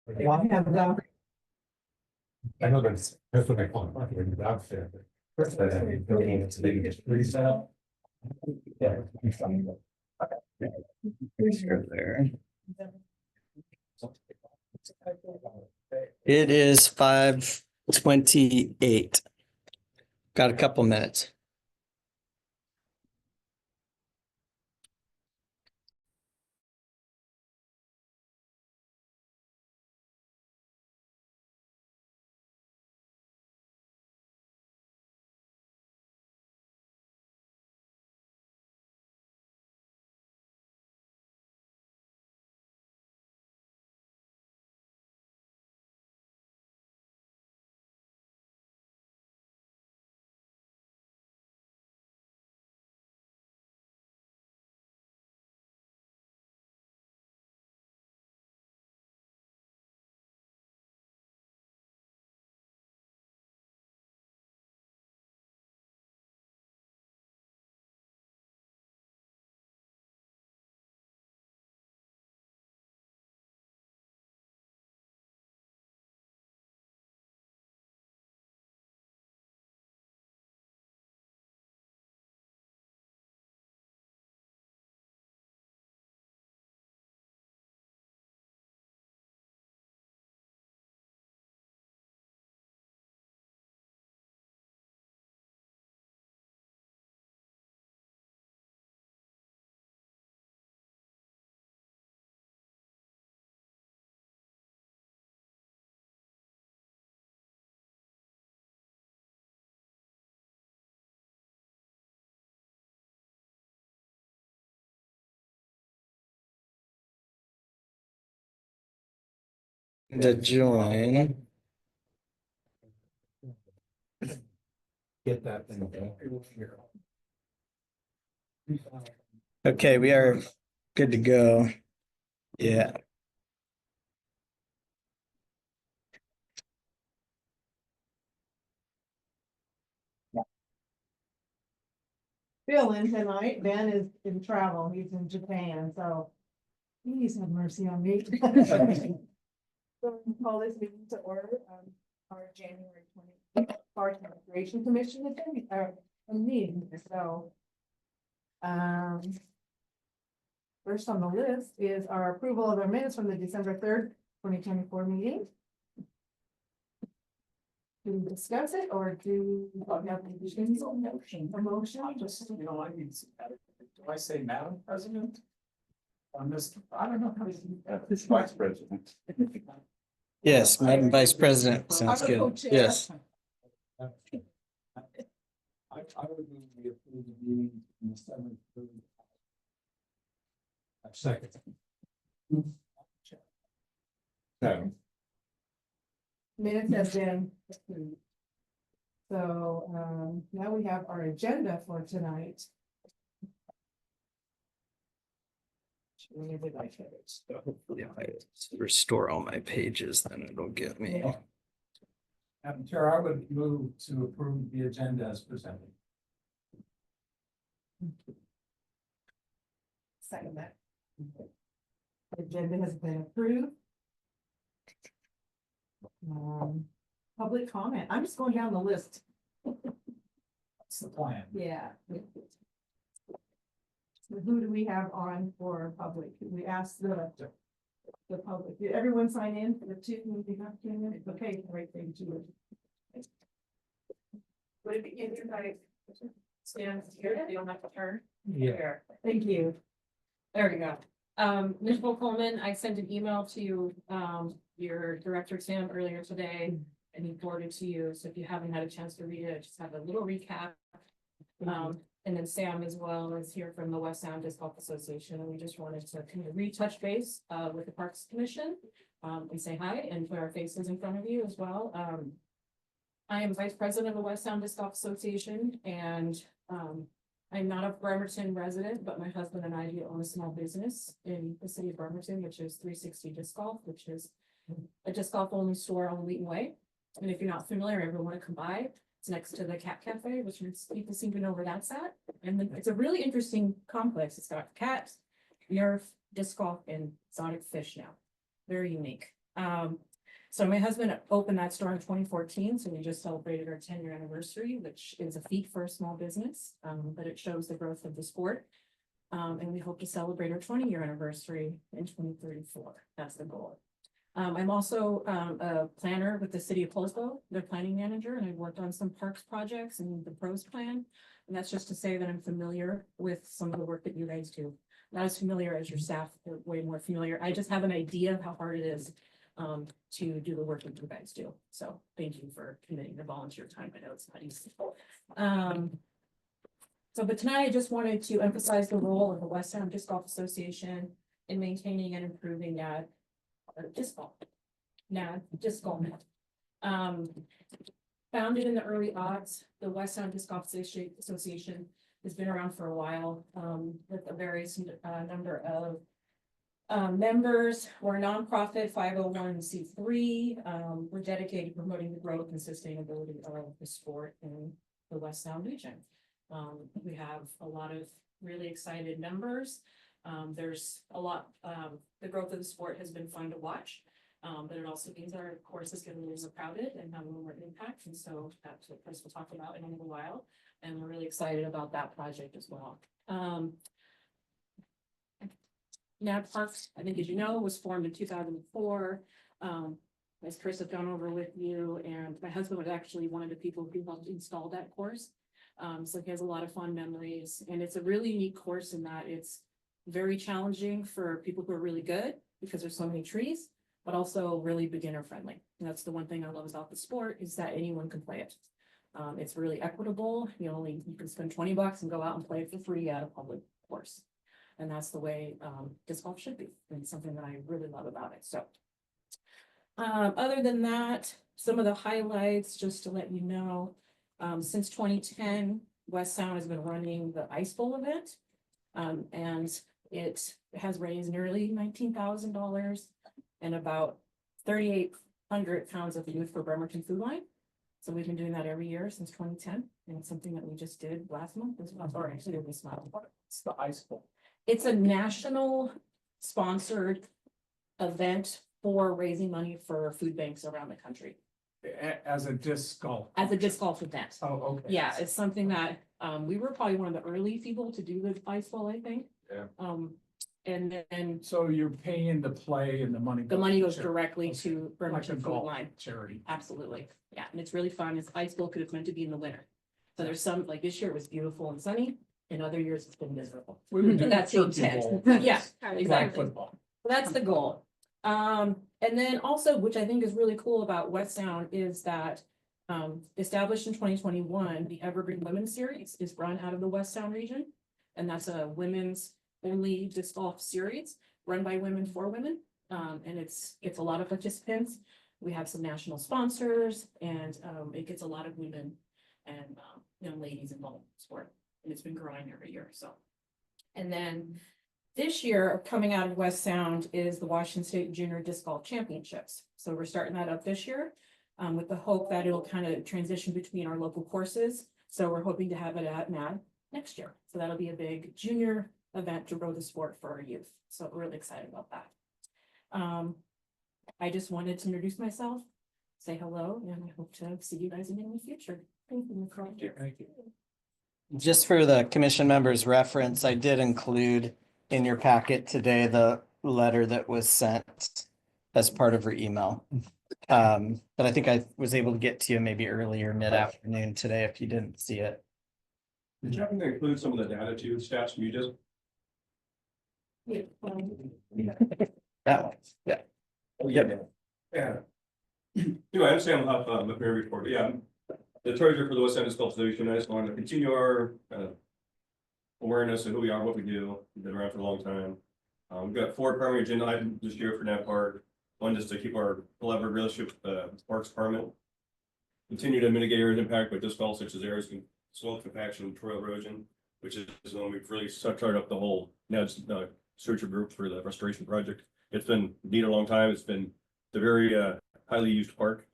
Why have that? I know that's what I call it, the outfit. First, I mean, it's maybe just freestyle. Yeah. There. It is 5:28. Got a couple minutes. To join. Get that thing. Okay, we are good to go. Yeah. Bill in tonight. Ben is in travel. He's in Japan, so please have mercy on me. So we call this meeting to order, our January 20 Parks and Recreation Commission attending, a meeting, so. First on the list is our approval of our minutes from the December 3rd, 2024 meeting. Do we discuss it or do we have a motion? Just, you know, do I say Madam President? On this, I don't know how to do that. This Vice President. Yes, Madam Vice President. Sounds I'm a good. co-chair. Yes. I would move we approve the meeting in the seventh. Second. So, Minutes have been approved. So, now we have our agenda for tonight. Hopefully if I restore all my pages, then it'll get me. Madam Chair, I would move to approve the agenda as presented. Second that. Agenda has been approved. Public comment. I'm just going down the list. That's the plan. Yeah. So who do we have on for public? We asked the public. Did everyone sign in for the 2 minutes? Okay, great, thank you. Would it be easier if I stand here? You don't have to turn. Yeah. Thank you. There we go. Nicole Coleman, I sent an email to your director Sam earlier today and he forwarded to you. So if you haven't had a chance to read it, just have a little recap. And then Sam as well is here from the West Sound Disc Golf Association. And we just wanted to kind of retouch base with the Parks Commission and say hi and put our faces in front of you as well. I am vice president of the West Sound Disc Golf Association and I'm not a Bremerton resident, but my husband and I do own a small business in the city of Bremerton, which is 360 Disc Golf, which is a disc golf only store on Wheaton Way. And if you're not familiar, everyone want to come by. It's next to the Cat Cafe, which people seem to know where that's at. And then it's a really interesting complex. It's got cats, Nerf, disc golf, and exotic fish now. Very unique. So my husband opened that store in 2014, so we just celebrated our 10-year anniversary, which is a feat for a small business, but it shows the growth of the sport. And we hope to celebrate our 20-year anniversary in 2034. That's the goal. I'm also a planner with the city of Hillsborough, their planning manager, and I've worked on some parks projects and the pros plan. And that's just to say that I'm familiar with some of the work that you guys do. Not as familiar as your staff, they're way more familiar. I just have an idea of how hard it is to do the work that you guys do. So thank you for committing the volunteer time. I know it's not easy. But tonight I just wanted to emphasize the role of the West Sound Disc Golf Association in maintaining and improving disc golf. Disc golf. Founded in the early aughts, the West Sound Disc Golf Association has been around for a while, with a various number of members. We're a nonprofit 501c3. We're dedicated to promoting the growth and sustainability of the sport in the West Sound region. We have a lot of really excited members. There's a lot, the growth of the sport has been fun to watch. But it also means our courses get a little more crowded and have a little more impact. And so that's what Chris will talk about in a little while. And we're really excited about that project as well. NAD Parks, I think, as you know, was formed in 2004. As Chris have gone over with you, and my husband was actually one of the people who helped install that course. So he has a lot of fond memories, and it's a really unique course in that it's very challenging for people who are really good because there's so many trees, but also really beginner friendly. And that's the one thing I love about the sport is that anyone can play it. It's really equitable. You can spend $20 and go out and play it for free at a public course. And that's the way disc golf should be. And it's something that I really love about it. So other than that, some of the highlights, just to let you know, since 2010, West Sound has been running the Ice Bowl event. And it has raised nearly $19,000 and about 3,800 pounds of food for Bremerton Food Line. So we've been doing that every year since 2010, and it's something that we just did last month as well, or actually this month. It's the Ice Bowl. It's a national sponsored event for raising money for food banks around the country. As a disc golf. As a disc golf event. Oh, okay. Yeah, it's something that we were probably one of the early people to do the Ice Bowl, I think. Yeah. And then So you're paying to play and the money. the money goes to directly Okay. to like a Bremerton Food golf Line. charity. Absolutely. Yeah, and it's really fun. It's Ice Bowl because it's meant to be in the winter. So there's some, like this year it was beautiful and sunny, and other years it's been miserable. We've been doing That's the Turkey intent. Bowl. Yeah, Flag exactly. football. That's the goal. And then also, which I think is really cool about West Sound is that established in 2021, the Evergreen Women's Series is run out of the West Sound region. And that's a women's only disc golf series run by women for women. And it's a lot of participants. We have some national sponsors, and it gets a lot of women and young ladies involved in the sport. And it's been growing every year. So, and then this year, coming out of West Sound is the Washington State Junior Disc Golf Championships. So we're starting that up this year with the hope that it'll kind of transition between our local courses. So we're hoping to have it at NAD next year. So that'll be a big junior event to grow the sport for our youth. So we're really excited about that. I just wanted to introduce myself, say hello, and I hope to see you guys again in the future. Thank you. Thank you. Just for the commission members' reference, I did include in your packet today the letter that was sent as part of her email. But I think I was able to get to you maybe earlier mid-afternoon today if you didn't see it. Did you happen to include some of the data too, stats from you just? That one, yeah. Yep. Yeah. I understand I'm up the peer report, yeah. The treasurer for the West End Disc Golf Association, I just wanted to continue our awareness of who we are, what we do. We've been around for a long time. We've got 4 primary agenda items this year for NAD Park. One is to keep our collaborative relationship with the Parks Department. Continue to mitigate areas impacted by disc golf, such as areas of soil compaction and trail erosion, which is when we've really started up the whole NAD's searcher group for the restoration project. It's been neat a long time. It's been the very highly used park.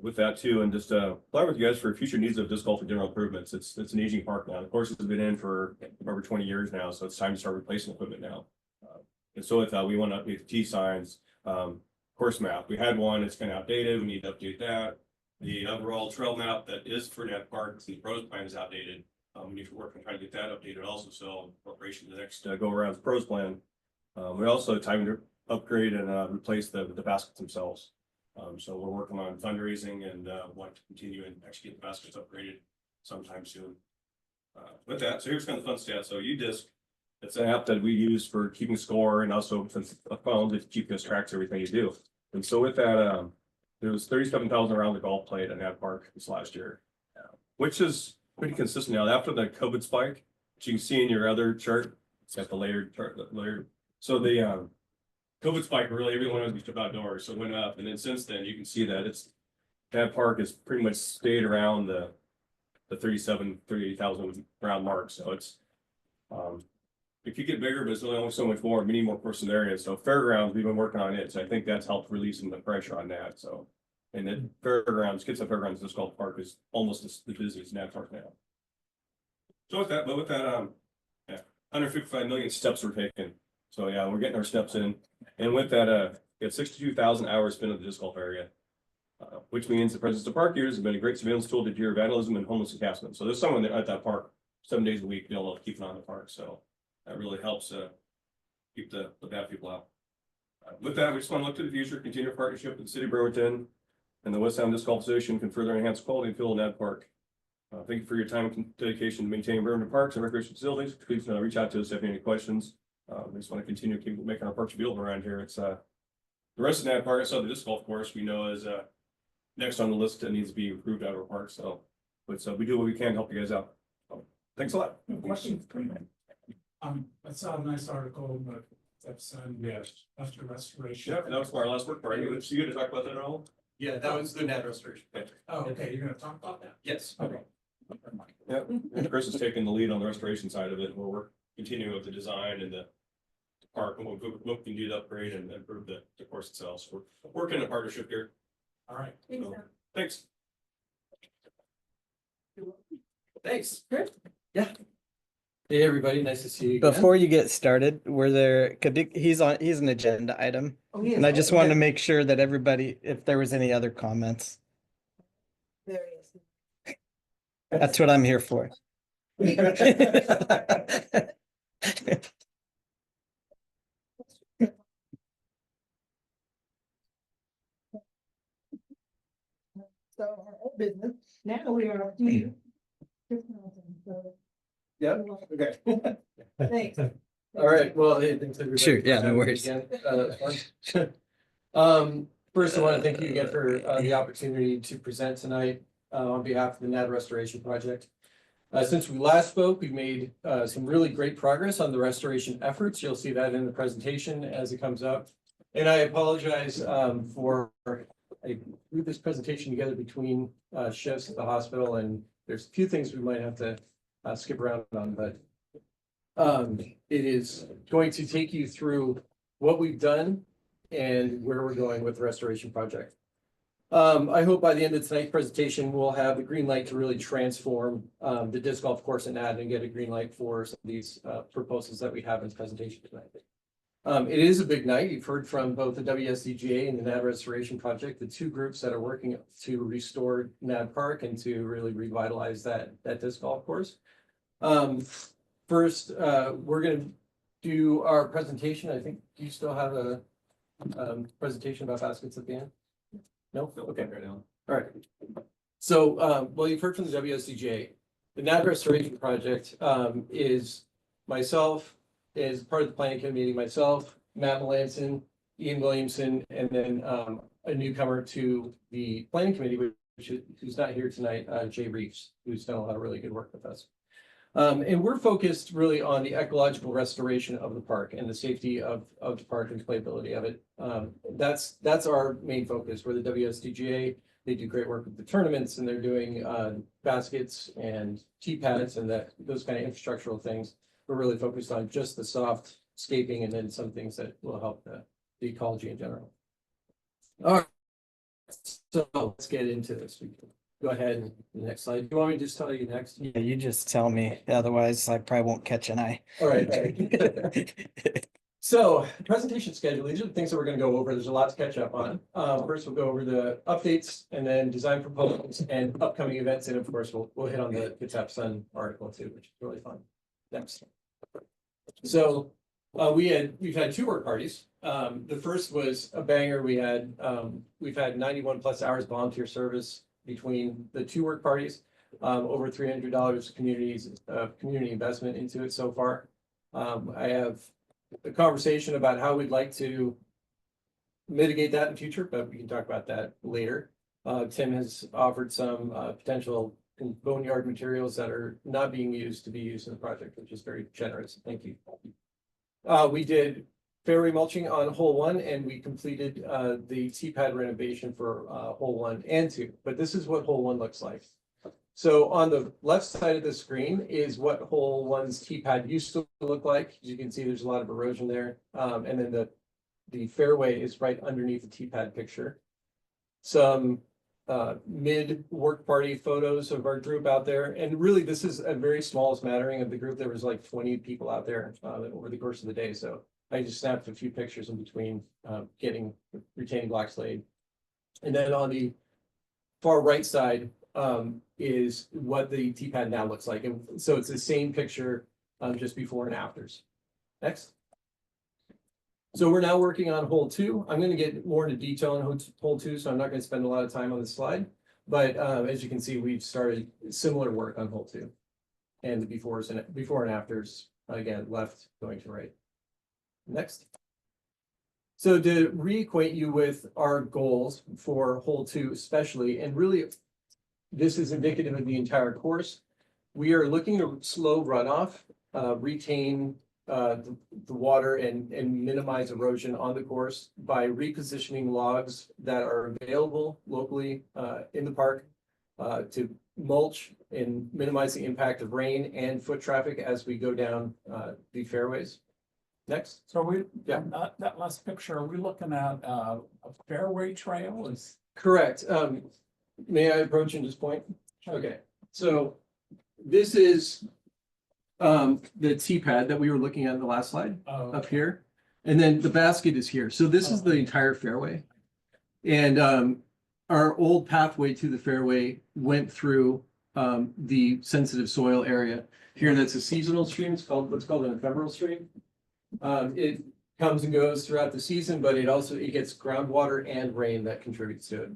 With that too, and just collaborate with you guys for future needs of disc golf and general improvements. It's an aging park now. The course has been in for over 20 years now, so it's time to start replacing equipment now. And so with that, we want to update the T signs, course map. We had one, it's kind of outdated, we need to update that. The overall trail map that is for Nat Park, the pros plan is outdated. We need to work on trying to get that updated also, so preparation to the next go around the pros plan. We also time to upgrade and replace the baskets themselves. So we're working on fundraising and want to continue and actually get the baskets upgraded sometime soon. With that, so here's kind of the fun stats. So UDisc, it's an app that we use for keeping score and also since a phone to keep us tracks everything you do. And so with that, there was 37,000 around the golf played at Nat Park this last year, which is pretty consistent now. After the COVID spike, which you can see in your other chart, it's got the layered chart, layered. So the COVID spike, really everyone was just outdoors, so it went up. And then since then, you can see that Nat Park has pretty much stayed around the 38,000 round mark. So it's, it could get bigger, but it's only so much more. We need more person areas. So fairgrounds, we've been working on it. So I think that's helped relieve some of the pressure on that. So, and then fairgrounds, Kitsap Fairgrounds, this golf park is almost as busy as Nat Park now. So with that, yeah, 155 million steps were taken. So yeah, we're getting our steps in. And with that, we had 62,000 hours spent in the disc golf area. Which means the presence of park users has been a great surveillance tool to deter vandalism and homeless encampment. So there's someone at that park 7 days a week, able to keep an eye on the park. So that really helps keep the bad people out. With that, we just want to look to the future, continue our partnership with the city of Bremerton and the West Sound Disc Golf Association can further enhance quality and feel in that park. Thank you for your time and dedication to maintaining Bremerton parks and recreation facilities. Please reach out to us if you have any questions. We just want to continue keep making our parks beautiful around here. It's the rest of that park. I saw the disc golf course we know is next on the list that needs to be improved out of our park. So, but we do what we can to help you guys out. Thanks a lot. Question. I saw a nice article, but that's after restoration. Yeah, that was our last work party. So you to talk about that at all? Yeah, that was the net restoration. Oh, okay, you're gonna talk about that? Yes. Okay. Yeah, and Chris has taken the lead on the restoration side of it, where we're continuing with the design and the park, and what we can do to upgrade and improve the course itself. So we're working in a partnership here. All right. So, thanks. Thanks. Yeah. Hey, everybody, nice to see you again. Before you get started, he's an agenda item. Oh, he is. And I just wanted to make sure that everybody, if there was any other comments, There he is. that's what I'm here for. So our old business, now we are. So, Yeah, okay. thanks. All right, well, hey, thanks everybody. Sure, yeah, for no having me worries. again. That's fun. First, I want to thank you again for the opportunity to present tonight on behalf of the NAD Restoration Project. Since we last spoke, we've made some really great progress on the restoration efforts. You'll see that in the presentation as it comes up. And I apologize for, I threw this presentation together between shifts at the hospital, and there's a few things we might have to skip around on, but it is going to take you through what we've done and where we're going with the restoration project. I hope by the end of tonight's presentation, we'll have the green light to really transform the disc golf course in AD and get a green light for some of these proposals that we have in this presentation tonight. It is a big night. You've heard from both the WSDGA and the NAD Restoration Project, the two groups that are working to restore NAD Park and to really revitalize that disc golf course. First, we're going to do our presentation. I think you still have a presentation about baskets at the end? No? Okay. Right now. All right. So, well, you've heard from the WSDGA. The NAD Restoration Project is myself, is part of the planning committee, myself, Matt Melanson, Ian Williamson, and then a newcomer to the planning committee, who's not here tonight, Jay Reeves, who's done a lot of really good work with us. And we're focused really on the ecological restoration of the park and the safety of the park and playability of it. That's our main focus. We're the WSDGA. They do great work with the tournaments, and they're doing baskets and tee pads and those kind of infrastructural things. We're really focused on just the soft scaping and then some things that will help the ecology in general. All right. So let's get into this. We can go ahead and the next slide. Do you want me to just tell you next? Yeah, you just tell me, otherwise I probably won't catch an eye. All right. So presentation schedule, these are the things that we're gonna go over. There's a lot to catch up on. First we'll go over the updates and then design proposals and upcoming events. And of course, we'll hit on the Kitsap Sun article too, which is really fun. Next. So we've had two work parties. The first was a banger. We've had 91 plus hours volunteer service between the two work parties. Over $300 community investment into it so far. I have a conversation about how we'd like to mitigate that in the future, but we can talk about that later. Tim has offered some potential boneyard materials that are not being used to be used in the project, which is very generous. Thank you. We did fairway mulching on hole 1 and we completed the T-pad renovation for hole 1 and 2. But this is what hole 1 looks like. So on the left side of the screen is what hole 1's T-pad used to look like. As you can see, there's a lot of erosion there. And then the fairway is right underneath the T-pad picture. Some mid work party photos of our group out there. And really, this is a very small smattering of the group. There was like 20 people out there over the course of the day. So I just snapped a few pictures in between getting retaining blocks laid. And then on the far right side, is what the T-pad now looks like. And so it's the same picture, just before and afters. Next. So we're now working on hole 2. I'm going to get more into detail on hole 2, so I'm not going to spend a lot of time on this slide. But as you can see, we've started similar work on hole 2. And the before and afters, again, left going to right. Next. So to reacquaint you with our goals for hole 2 especially, and really this is indicative of the entire course. We are looking to slow runoff, retain the water and minimize erosion on the course by repositioning logs that are available locally in the park to mulch and minimize the impact of rain and foot traffic as we go down the fairways. Next. So that last picture, are we looking at a fairway trail? Correct. May I approach and just point? Okay, so this is the T-pad that we were looking at in the last slide up here. And then the basket is here. So this is the entire fairway. And our old pathway to the fairway went through the sensitive soil area. Here, that's a seasonal stream. It's called what's called an ephemeral stream. It comes and goes throughout the season, but it gets groundwater and rain that contributes to it.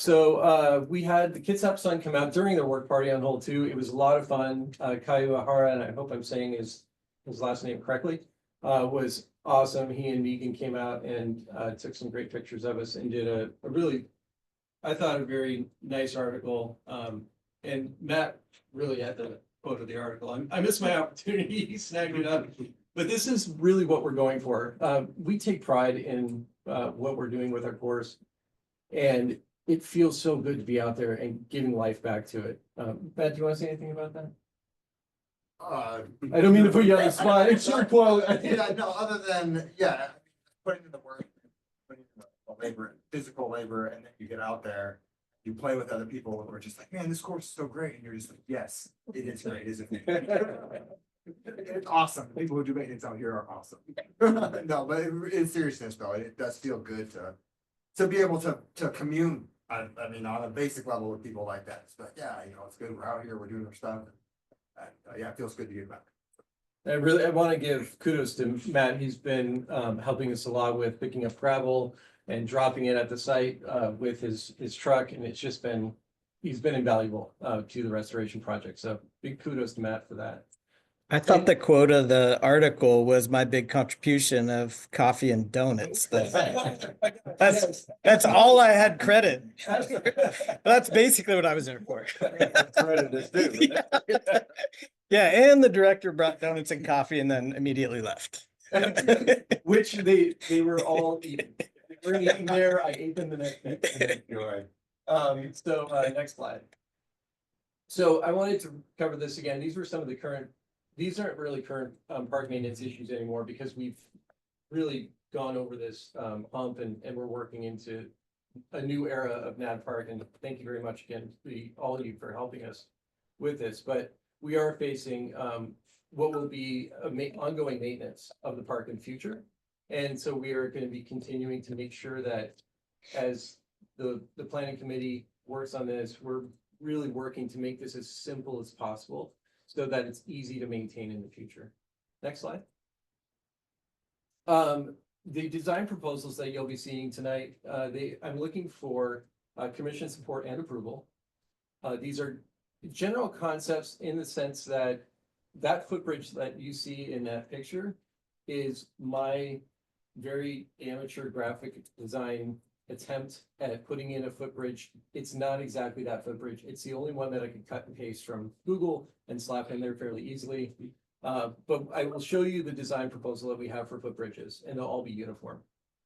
So we had the Kitsap Sun come out during their work party on hole 2. It was a lot of fun. Kayu Ahara, and I hope I'm saying his last name correctly, was awesome. He and Megan came out and took some great pictures of us and did a really, I thought, a very nice article. And Matt really had the quote of the article. I missed my opportunity. He snagged it up. But this is really what we're going for. We take pride in what we're doing with our course. And it feels so good to be out there and giving life back to it. Matt, do you want to say anything about that? I don't mean to put you on the spot. It's your quote. Yeah, no, other than, putting in the work, putting in the labor, physical labor, and then you get out there, you play with other people who are just like, man, this course is so great. And you're just like, yes, it is great, isn't it? It's awesome. People who do maintenance out here are awesome. No, but in seriousness though, it does feel good to be able to commune. I mean, on a basic level with people like that. It's like, it's good. We're out here, we're doing our stuff. And, it feels good to get back. I want to give kudos to Matt. He's been helping us a lot with picking up gravel and dropping it at the site with his truck. And it's just he's been invaluable to the restoration project. So big kudos to Matt for that. I thought the quote of the article was my big contribution of coffee and donuts. That's all I had credit. That's basically what I was there for. Yeah, and the director brought donuts and coffee and then immediately left. Which they were all eating. They were eating there. I ate them the next day. Next slide. So I wanted to cover this again. These were some of the these aren't really current park maintenance issues anymore because we've really gone over this hump and we're working into a new era of NAD Park. And thank you very much again to all of you for helping us with this. But we are facing what will be a ongoing maintenance of the park in the future. And so we are going to be continuing to make sure that as the planning committee works on this, we're really working to make this as simple as possible so that it's easy to maintain in the future. Next slide. The design proposals that you'll be seeing tonight, I'm looking for commission support and approval. These are general concepts in the sense that that footbridge that you see in that picture is my very amateur graphic design attempt at putting in a footbridge. It's not exactly that footbridge. It's the only one that I could cut and paste from Google and slap in there fairly easily. But I will show you the design proposal that we have for footbridges, and they'll all be uniform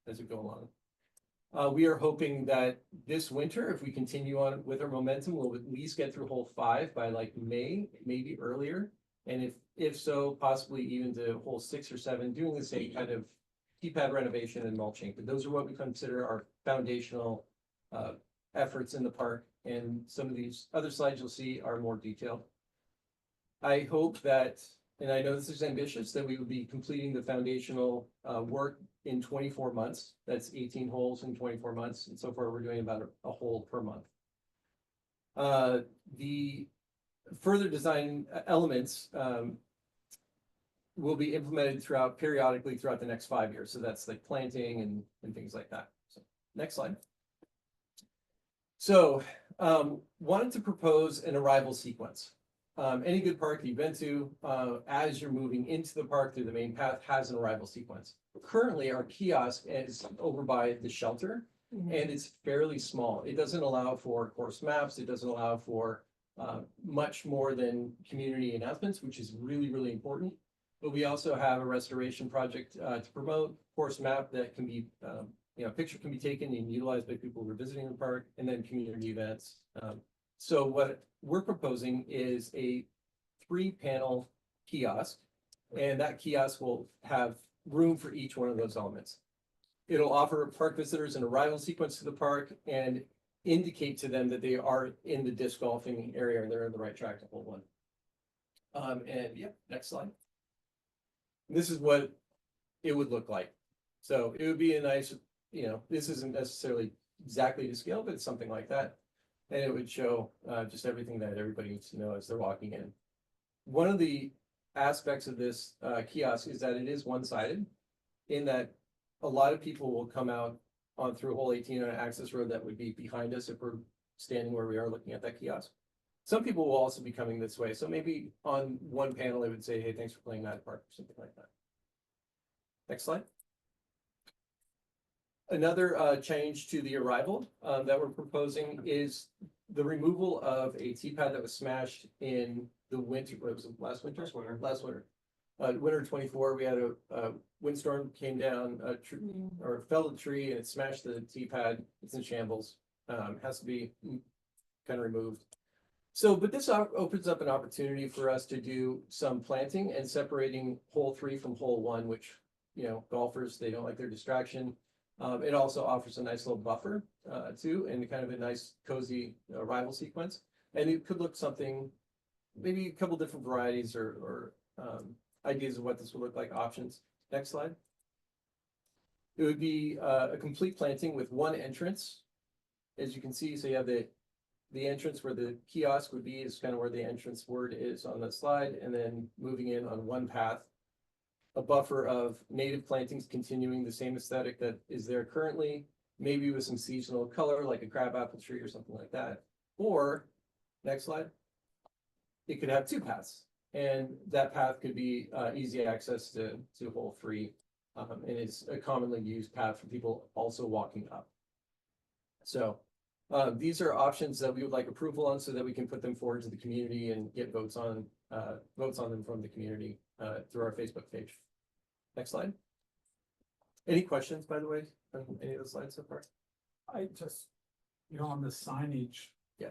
as we go along. We are hoping that this winter, if we continue on with our momentum, we'll at least get through hole 5 by like May, maybe earlier. And if so, possibly even to hole 6 or 7, doing the same kind of T-pad renovation and mulching. But those are what we consider our foundational efforts in the park. And some of these other slides you'll see are more detailed. I hope that, and I know this is ambitious, that we would be completing the foundational work in 24 months. That's 18 holes in 24 months. And so far we're doing about a hole per month. The further design elements will be implemented periodically throughout the next 5 years. So that's like planting and things like that. So next slide. So wanted to propose an arrival sequence. Any good park you've been to, as you're moving into the park through the main path, has an arrival sequence. Currently, our kiosk is over by the shelter, and it's fairly small. It doesn't allow for course maps. It doesn't allow for much more than community announcements, which is really, really important. But we also have a restoration project to promote, course map that can be, picture can be taken and utilized by people who are visiting the park, and then community events. So what we're proposing is a 3-panel kiosk, and that kiosk will have room for each one of those elements. It'll offer park visitors an arrival sequence to the park and indicate to them that they are in the disc golfing area and they're in the right track to hole 1. And yeah, next slide. This is what it would look like. So it would be a nice, this isn't necessarily exactly to scale, but it's something like that. And it would show just everything that everybody needs to know as they're walking in. One of the aspects of this kiosk is that it is one-sided, in that a lot of people will come out on through hole 18 on an access road that would be behind us if we're standing where we are looking at that kiosk. Some people will also be coming this way. So maybe on one panel, they would say, hey, thanks for playing that part, or something like that. Next slide. Another change to the arrival that we're proposing is the removal of a T-pad that was smashed in the winter. What was it, last winter? Last winter. Winter 24, we had a windstorm came down a tree, or fell a tree, and it smashed the T-pad. It's in shambles. Has to be kind of removed. So, but this opens up an opportunity for us to do some planting and separating hole 3 from hole 1, which, golfers, they don't like their distraction. It also offers a nice little buffer too, and kind of a nice cozy arrival sequence. And it could look something, maybe a couple different varieties or ideas of what this would look like, options. Next slide. It would be a complete planting with one entrance. As you can see, so you have the entrance where the kiosk would be is kind of where the entrance word is on the slide, and then moving in on one path. A buffer of native plantings continuing the same aesthetic that is there currently, maybe with some seasonal color like a crabapple tree or something like that. Or, next slide, it could have 2 paths, and that path could be easy access to hole 3, and it's a commonly used path for people also walking up. So these are options that we would like approval on so that we can put them forward to the community and get votes on them from the community through our Facebook page. Next slide. Any questions, by the way, on any of the slides so far? I just, on the signage. Yeah.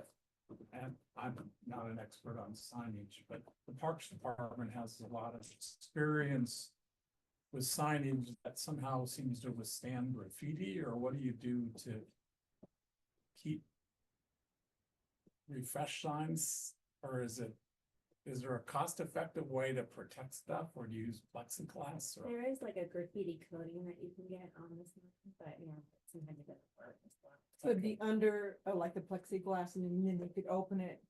And I'm not an expert on signage, but the Parks Department has a lot of experience with signage that somehow seems to withstand graffiti, or what do you do to keep refresh signs, or is it is there a cost-effective way to protect stuff or do you use plexiglass or? There is like a graffiti coating that you can get on this, one, but you know, sometimes it doesn't work as well. Could be under, like the plexiglass and then they could open it.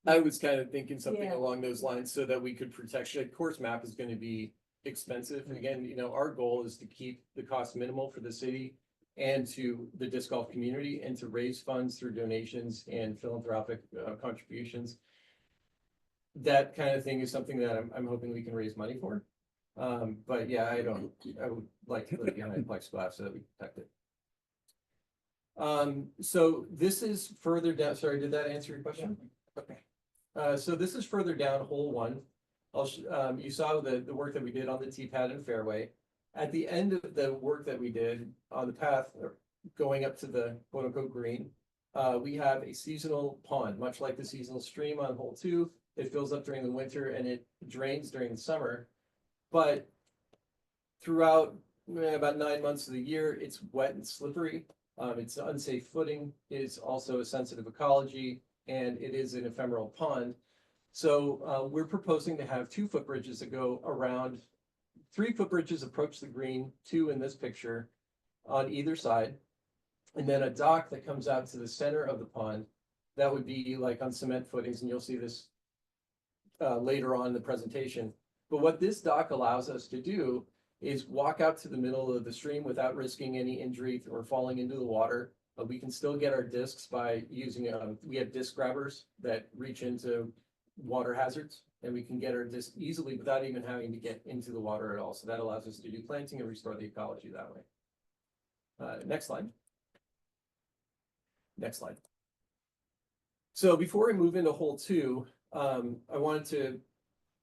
I was kind of thinking something Yeah. along those lines so that we could protect, the course map is gonna be expensive. And again, you know, our goal is to keep the cost minimal for the city and to the disc golf community and to raise funds through donations and philanthropic contributions. That kind of thing is something that I'm hoping we can raise money for. But yeah, I would like to put it behind plexiglass so that we protect it. So this is further down, sorry, did that answer your question? Okay. So this is further down hole one. You saw the work that we did on the tee pad and fairway. At the end of the work that we did on the path going up to the quote unquote green, we have a seasonal pond, much like the seasonal stream on hole two. It fills up during the winter and it drains during the summer. But throughout about 9 months of the year, it's wet and slippery. It's unsafe footing, it is also a sensitive ecology, and it is an ephemeral pond. So we're proposing to have 2 footbridges that go around, 3 footbridges approach the green, 2 in this picture on either side. And then a dock that comes out to the center of the pond. That would be like on cement footings, and you'll see this later on in the presentation. But what this dock allows us to do is walk out to the middle of the stream without risking any injury or falling into the water. We can still get our discs by using, we have disc grabbers that reach into water hazards, and we can get our disc easily without even having to get into the water at all. So that allows us to do planting and restore the ecology that way. Next slide. Next slide. So before we move into hole 2, I wanted to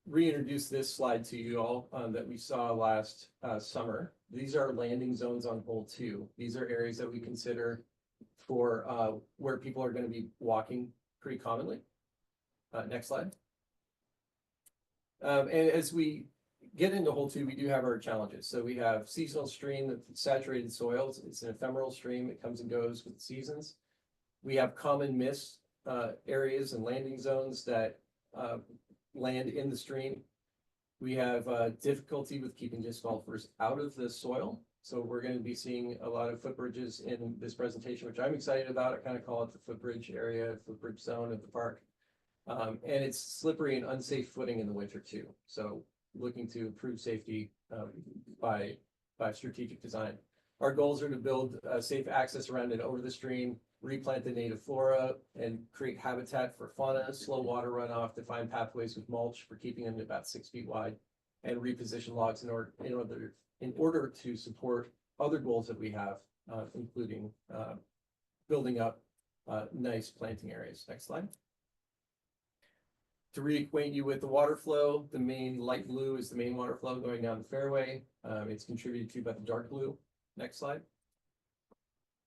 reintroduce this slide to you all that we saw last summer. These are landing zones on hole 2. These are areas that we consider for where people are going to be walking pretty commonly. Next slide. And as we get into hole 2, we do have our challenges. So we have seasonal stream with saturated soils. It's an ephemeral stream. It comes and goes with the seasons. We have common miss areas and landing zones that land in the stream. We have difficulty with keeping disc golfers out of the soil. So we're going to be seeing a lot of footbridges in this presentation, which I'm excited about. I kind of call it the footbridge area, footbridge zone of the park. And it's slippery and unsafe footing in the winter too. So looking to improve safety by strategic design. Our goals are to build safe access around and over the stream, replant the native flora, and create habitat for fauna, slow water runoff, define pathways with mulch for keeping them to about 6 feet wide, and reposition logs in order to support other goals that we have, including building up nice planting areas. Next slide. To reacquaint you with the water flow, the main light blue is the main water flow going down the fairway. It's contributed to by the dark blue. Next slide.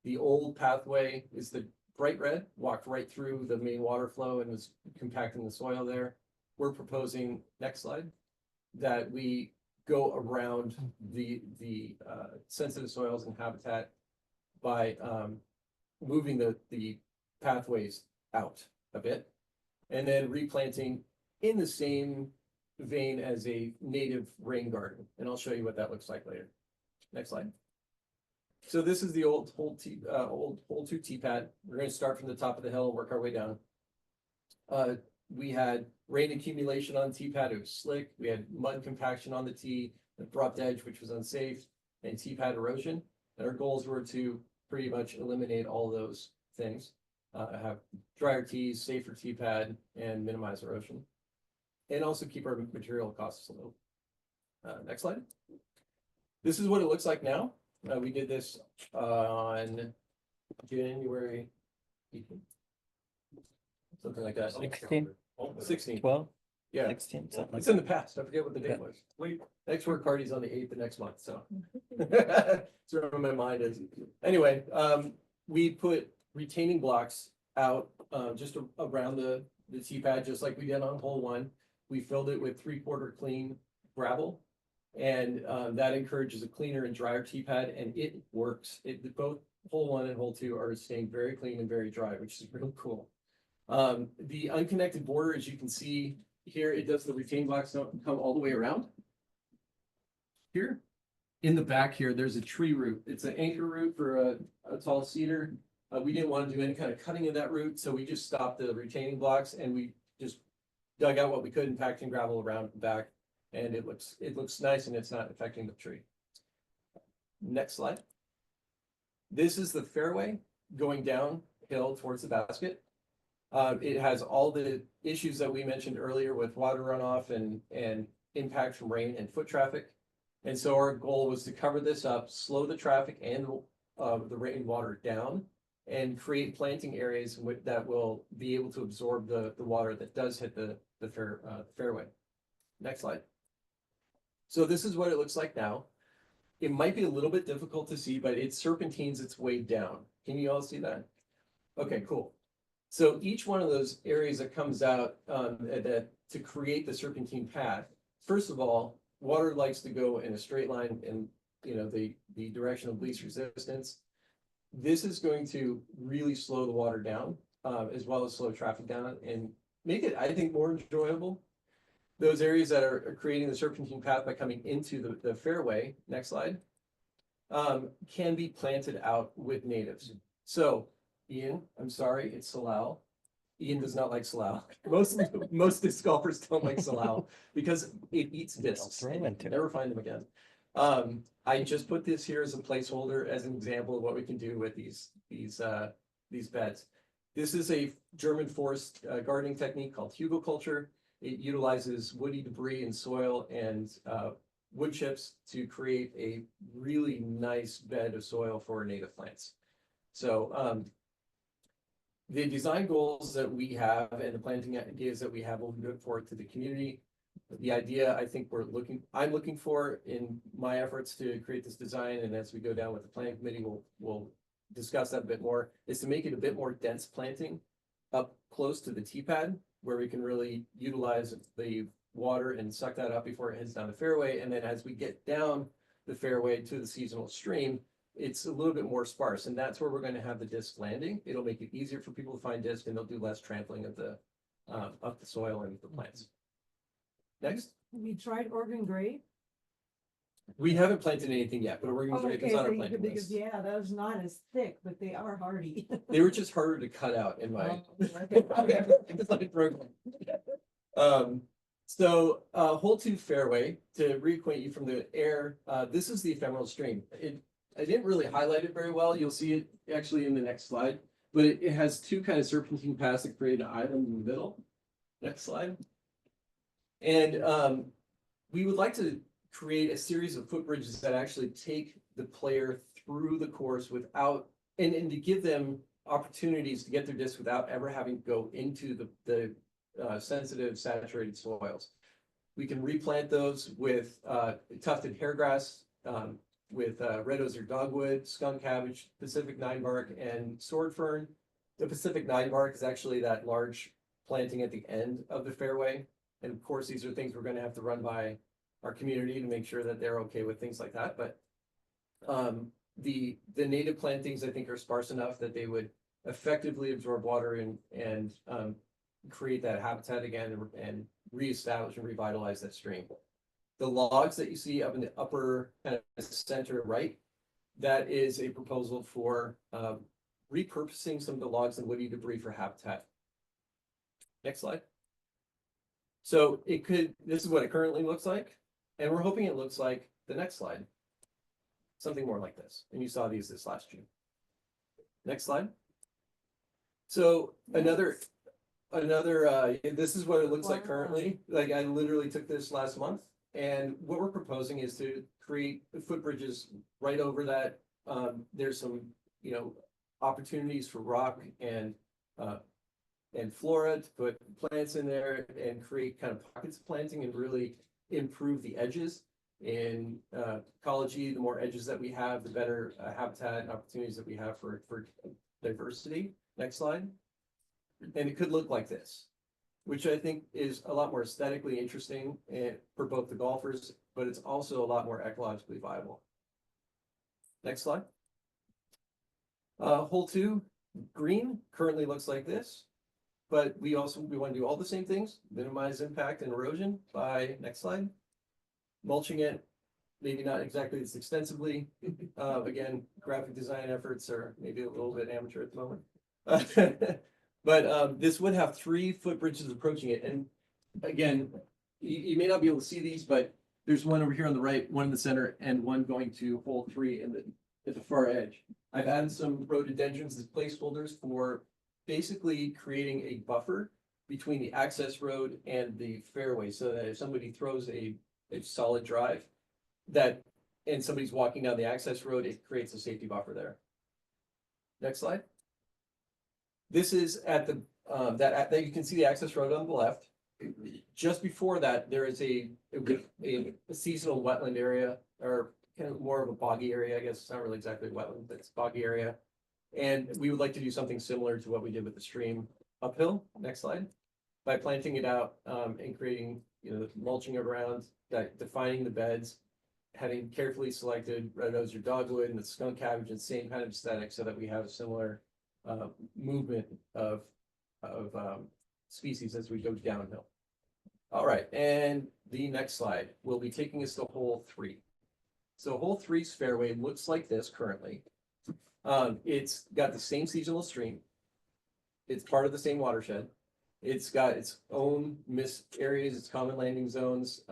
The old pathway is the bright red, walked right through the main water flow and was compacting the soil there. We're proposing, next slide, that we go around the sensitive soils and habitat by moving the pathways out a bit, and then replanting in the same vein as a native rain garden. And I'll show you what that looks like later. Next slide. So this is the old hole 2 tee pad. We're going to start from the top of the hill and work our way down. We had rain accumulation on the tee pad. It was slick. We had mud compaction on the tee, abrupt edge, which was unsafe, and tee pad erosion. And our goals were to pretty much eliminate all those things, have drier tees, safer tee pad, and minimize erosion, and also keep our material costs low. Next slide. This is what it looks like now. We did this on January 18th. Something like that. 16. 12, Yeah, 16, something like it's in the past. I forget what the date was. Next work party's on the 8th of next month, so. It's where my mind is. Anyway, we put retaining blocks out just around the tee pad, just like we did on hole 1. We filled it with 3/4 clean gravel. And that encourages a cleaner and drier tee pad, and it works. Both hole 1 and hole 2 are staying very clean and very dry, which is really cool. The unconnected border, as you can see, here, it does the retaining blocks don't come all the way around. Here, in the back here, there's a tree root. It's an anchor root for a tall cedar. We didn't want to do any kind of cutting of that root, so we just stopped the retaining blocks and we just dug out what we could and packed in gravel around the back. And it looks nice and it's not affecting the tree. Next slide. This is the fairway going downhill towards the basket. It has all the issues that we mentioned earlier with water runoff and impact from rain and foot traffic. And so our goal was to cover this up, slow the traffic and the rainwater down, and create planting areas that will be able to absorb the water that does hit the fairway. Next slide. So this is what it looks like now. It might be a little bit difficult to see, but it serpentines its way down. Can you all see that? Okay, cool. So each one of those areas that comes out to create the serpentine path, first of all, water likes to go in a straight line in the direction of least resistance. This is going to really slow the water down, as well as slow traffic down and make it, I think, more enjoyable. Those areas that are creating the serpentine path by coming into the fairway, next slide, can be planted out with natives. So, Ian, I'm sorry, it's Salal. Ian does not like Salal. Most disc golfers don't like Salal because it eats discs. Never find them again. I just put this here as a placeholder as an example of what we can do with these beds. This is a German forest gardening technique called hugelkultur. It utilizes woody debris and soil and wood chips to create a really nice bed of soil for native plants. So the design goals that we have and the planting ideas that we have will be put forward to the community. The idea I think I'm looking for in my efforts to create this design, and as we go down with the planning committee, we'll discuss that a bit more, is to make it a bit more dense planting up close to the tee pad, where we can really utilize the water and suck that up before it heads down the fairway. And then as we get down the fairway to the seasonal stream, it's a little bit more sparse. And that's where we're going to have the disc landing. It'll make it easier for people to find disc, and they'll do less trampling of the soil and the plants. Next. We tried Oregon grape. We haven't planted anything yet, but we're Oh, going to okay, on our so planting because, list. yeah, that was not as thick, but they are hardy. They were just harder to cut out in my Okay. design program. So hole 2 fairway, to reacquaint you from the air, this is the ephemeral stream. I didn't really highlight it very well. You'll see it actually in the next slide, but it has two kind of serpentine paths that create an island in the middle. Next slide. And we would like to create a series of footbridges that actually take the player through the course without, and to give them opportunities to get their disc without ever having to go into the sensitive saturated soils. We can replant those with tufted hairgrass, with red osier dogwood, skunk cabbage, Pacific 9-bark, and sword fern. The Pacific 9-bark is actually that large planting at the end of the fairway. And of course, these are things we're going to have to run by our community to make sure that they're okay with things like that. But the native plantings, I think, are sparse enough that they would effectively absorb water and create that habitat again and reestablish and revitalize that stream. The logs that you see up in the upper kind of center right, that is a proposal for repurposing some of the logs and woody debris for habitat. Next slide. So this is what it currently looks like, and we're hoping it looks like the next slide. Something more like this, and you saw these this last June. Next slide. So another, this is what it looks like currently. Like I literally took this last month, and what we're proposing is to create footbridges right over that. There's some, opportunities for rock and flora to put plants in there and create kind of pockets of planting and really improve the edges. In ecology, the more edges that we have, the better habitat and opportunities that we have for diversity. Next slide. And it could look like this, which I think is a lot more aesthetically interesting for both the golfers, but it's also a lot more ecologically viable. Next slide. Hole 2, green, currently looks like this, but we want to do all the same things, minimize impact and erosion by, next slide. Mulching it, maybe not exactly as extensively. Again, graphic design efforts are maybe a little bit amateur at the moment. But this would have 3 footbridges approaching it, and again, you may not be able to see these, but there's one over here on the right, one in the center, and one going to hole 3 at the far edge. I've added some rhododendrons as placeholders for basically creating a buffer between the access road and the fairway, so that if somebody throws a solid drive, and somebody's walking down the access road, it creates a safety buffer there. Next slide. This is at the, that you can see the access road on the left. Just before that, there is a seasonal wetland area, or kind of more of a boggy area, I guess. It's not really exactly wetland, but it's a boggy area. And we would like to do something similar to what we did with the stream uphill. Next slide. By planting it out, and creating, mulching around, defining the beds, having carefully selected red nose or dogwood and the skunk cabbage and same kind of aesthetic, so that we have a similar movement of species as we go downhill. All right, and the next slide will be taking us to hole 3. So hole 3's fairway looks like this currently. It's got the same seasonal stream. It's part of the same watershed. It's got its own missed areas, its common landing zones.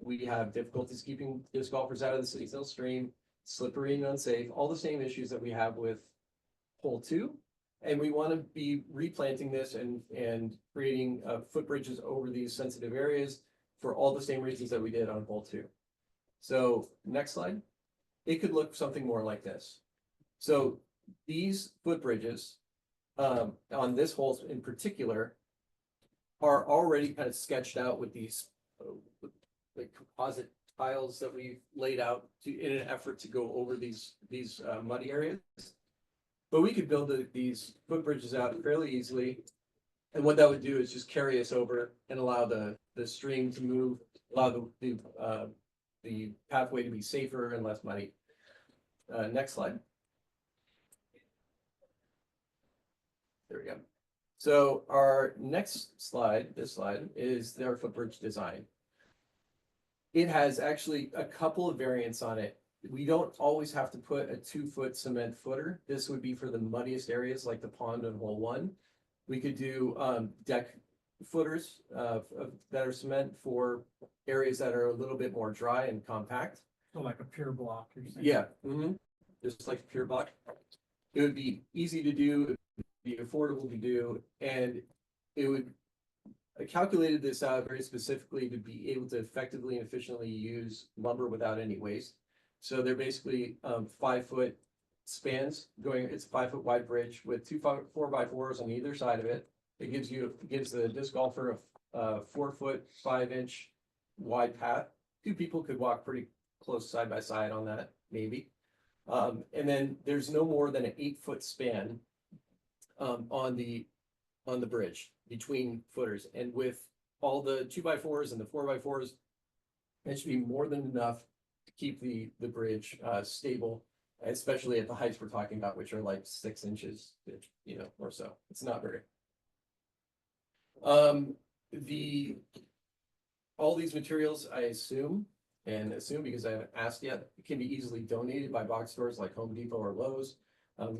We have difficulties keeping disc golfers out of the seasonal stream, slippery and unsafe, all the same issues that we have with hole 2. And we want to be replanting this and creating footbridges over these sensitive areas for all the same reasons that we did on hole 2. So next slide. It could look something more like this. So these footbridges on this hole in particular are already kind of sketched out with these like composite tiles that we've laid out in an effort to go over these muddy areas. But we could build these footbridges out fairly easily. And what that would do is just carry us over and allow the stream to move, allow the pathway to be safer and less muddy. Next slide. There we go. So our next slide, this slide, is their footbridge design. It has actually a couple of variants on it. We don't always have to put a 2-foot cement footer. This would be for the muddiest areas like the pond on hole 1. We could do deck footers that are cement for areas that are a little bit more dry and compact. So like a pier block, you're saying? Yeah, just like a pier block. It would be easy to do, it would be affordable to do, and it would. I calculated this out very specifically to be able to effectively and efficiently use lumber without any waste. So they're basically 5-foot spans going. It's a 5-foot wide bridge with 2 4x4s on either side of it. It gives the disc golfer a 4-foot 5-inch wide path. 2 people could walk pretty close side by side on that, maybe. And then there's no more than an 8-foot span on the bridge between footers, and with all the 2x4s and the 4x4s, it should be more than enough to keep the bridge stable, especially at the heights we're talking about, which are like 6 inches, or so. It's not very. All these materials, I assume because I haven't asked yet, can be easily donated by box stores like Home Depot or Lowe's.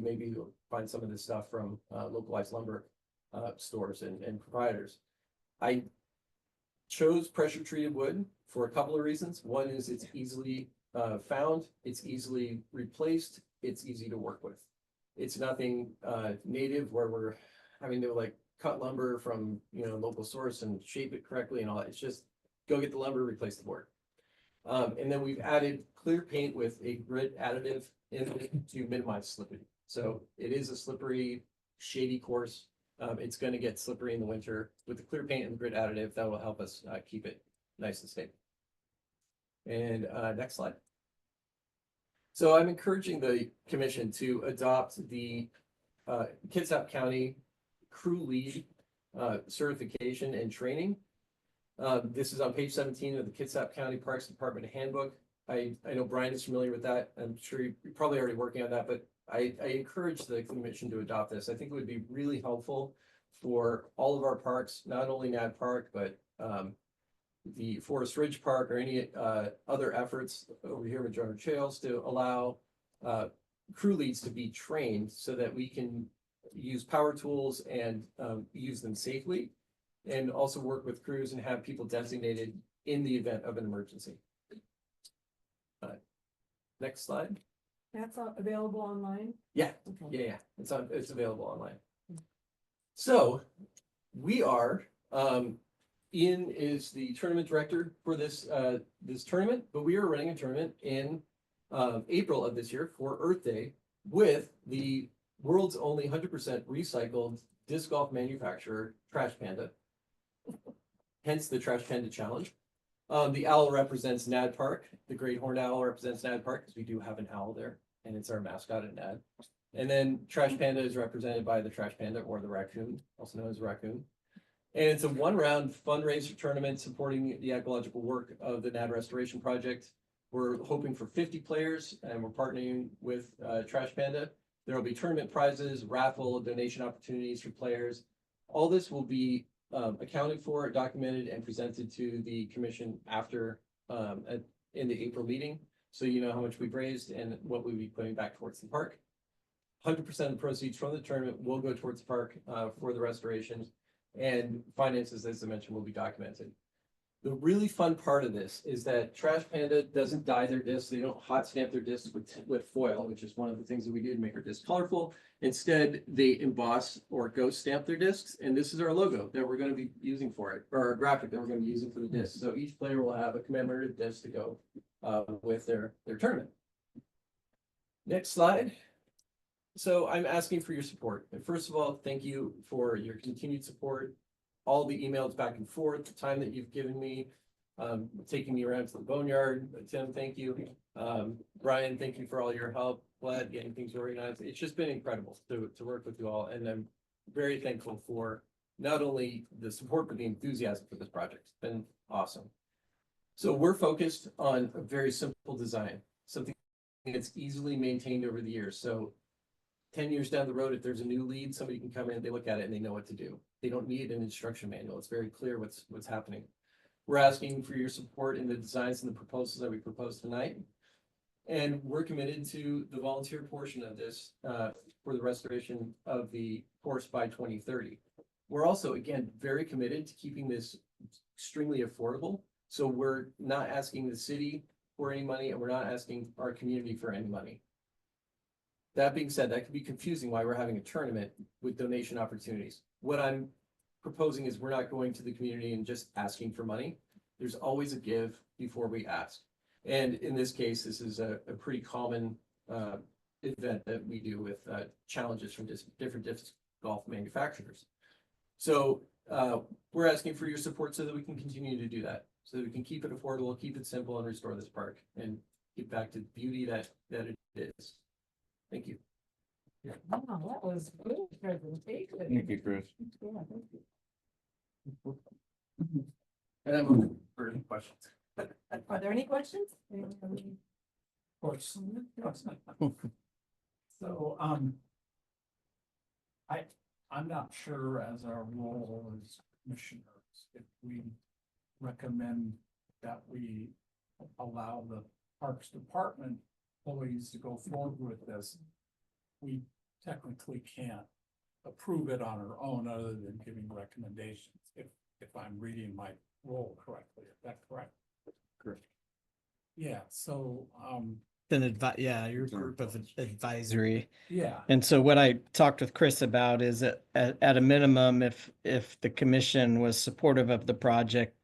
Maybe you'll find some of this stuff from localized lumber stores and proprietors. I chose pressure treated wood for a couple of reasons. One is it's easily found, it's easily replaced, it's easy to work with. It's nothing native where we're having to like cut lumber from local source and shape it correctly and all that. It's just go get the lumber, replace the board. And then we've added clear paint with a grit additive in it to minimize slippage. So it is a slippery, shady course. It's going to get slippery in the winter. With the clear paint and the grit additive, that will help us keep it nice and stable. And next slide. So I'm encouraging the commission to adopt the Kitsap County Crew Lead certification and training. This is on page 17 of the Kitsap County Parks Department Handbook. I know Brian is familiar with that. I'm sure you're probably already working on that, but I encourage the commission to adopt this. I think it would be really helpful for all of our parks, not only Nat Park, but the Forest Ridge Park or any other efforts over here with Jordan Trails to allow crew leads to be trained so that we can use power tools and use them safely. And also work with crews and have people designated in the event of an emergency. Next slide. That's available online? Yeah, Okay. yeah, it's available online. So we are, Ian is the tournament director for this tournament, but we are running a tournament in April of this year for Earth Day with the world's only 100% recycled disc golf manufacturer, Trash Panda. Hence the Trash Panda Challenge. The owl represents Nad Park. The great horned owl represents Nad Park because we do have an owl there, and it's our mascot at Nad. And then Trash Panda is represented by the Trash Panda or the raccoon, also known as raccoon. And it's a one-round fundraiser tournament supporting the ecological work of the Nad Restoration Project. We're hoping for 50 players, and we're partnering with Trash Panda. There will be tournament prizes, raffle, donation opportunities for players. All this will be accounted for, documented, and presented to the commission after in the April meeting. So you know how much we've raised and what we'll be putting back towards the park. 100% of the proceeds from the tournament will go towards the park for the restoration, and finances, as I mentioned, will be documented. The really fun part of this is that Trash Panda doesn't dye their discs. They don't hot stamp their discs with foil, which is one of the things that we do to make our discs colorful. Instead, they emboss or ghost stamp their discs. And this is our logo that we're going to be using for it, or our graphic that we're going to be using for the discs. So each player will have a commemorative disc to go with their tournament. Next slide. So I'm asking for your support. And first of all, thank you for your continued support. All the emails back and forth, the time that you've given me, taking me around to the boneyard. Tim, thank you. Brian, thank you for all your help. Glad getting things organized. It's just been incredible to work with you all. And I'm very thankful for not only the support, but the enthusiasm for this project. It's been awesome. So we're focused on a very simple design, something that's easily maintained over the years. So 10 years down the road, if there's a new lead, somebody can come in, they look at it and they know what to do. They don't need an instruction manual. It's very clear what's happening. We're asking for your support in the designs and the proposals that we proposed tonight. And we're committed to the volunteer portion of this for the restoration of the course by 2030. We're also, again, very committed to keeping this extremely affordable. So we're not asking the city for any money, and we're not asking our community for any money. That being said, that can be confusing why we're having a tournament with donation opportunities. What I'm proposing is we're not going to the community and just asking for money. There's always a give before we ask. And in this case, this is a pretty common event that we do with challenges from different disc golf manufacturers. So we're asking for your support so that we can continue to do that, so that we can keep it affordable, keep it simple, and restore this park and get back to the beauty that it is. Thank you. Wow, that was a good presentation. Thank you, Chris. Yeah, thank you. And I'm open for any questions. Are there any questions? Anyone have any- Of course. So, I'm not sure as our role as commissioners, if we recommend that we allow the Parks Department employees to go forward with this. We technically can't approve it on our own other than giving recommendations, if I'm reading my role correctly. Is that correct? Correct. Yeah, so, your group of advisory. yeah, And so what I talked with Chris about is that at a minimum, if the commission was supportive of the project,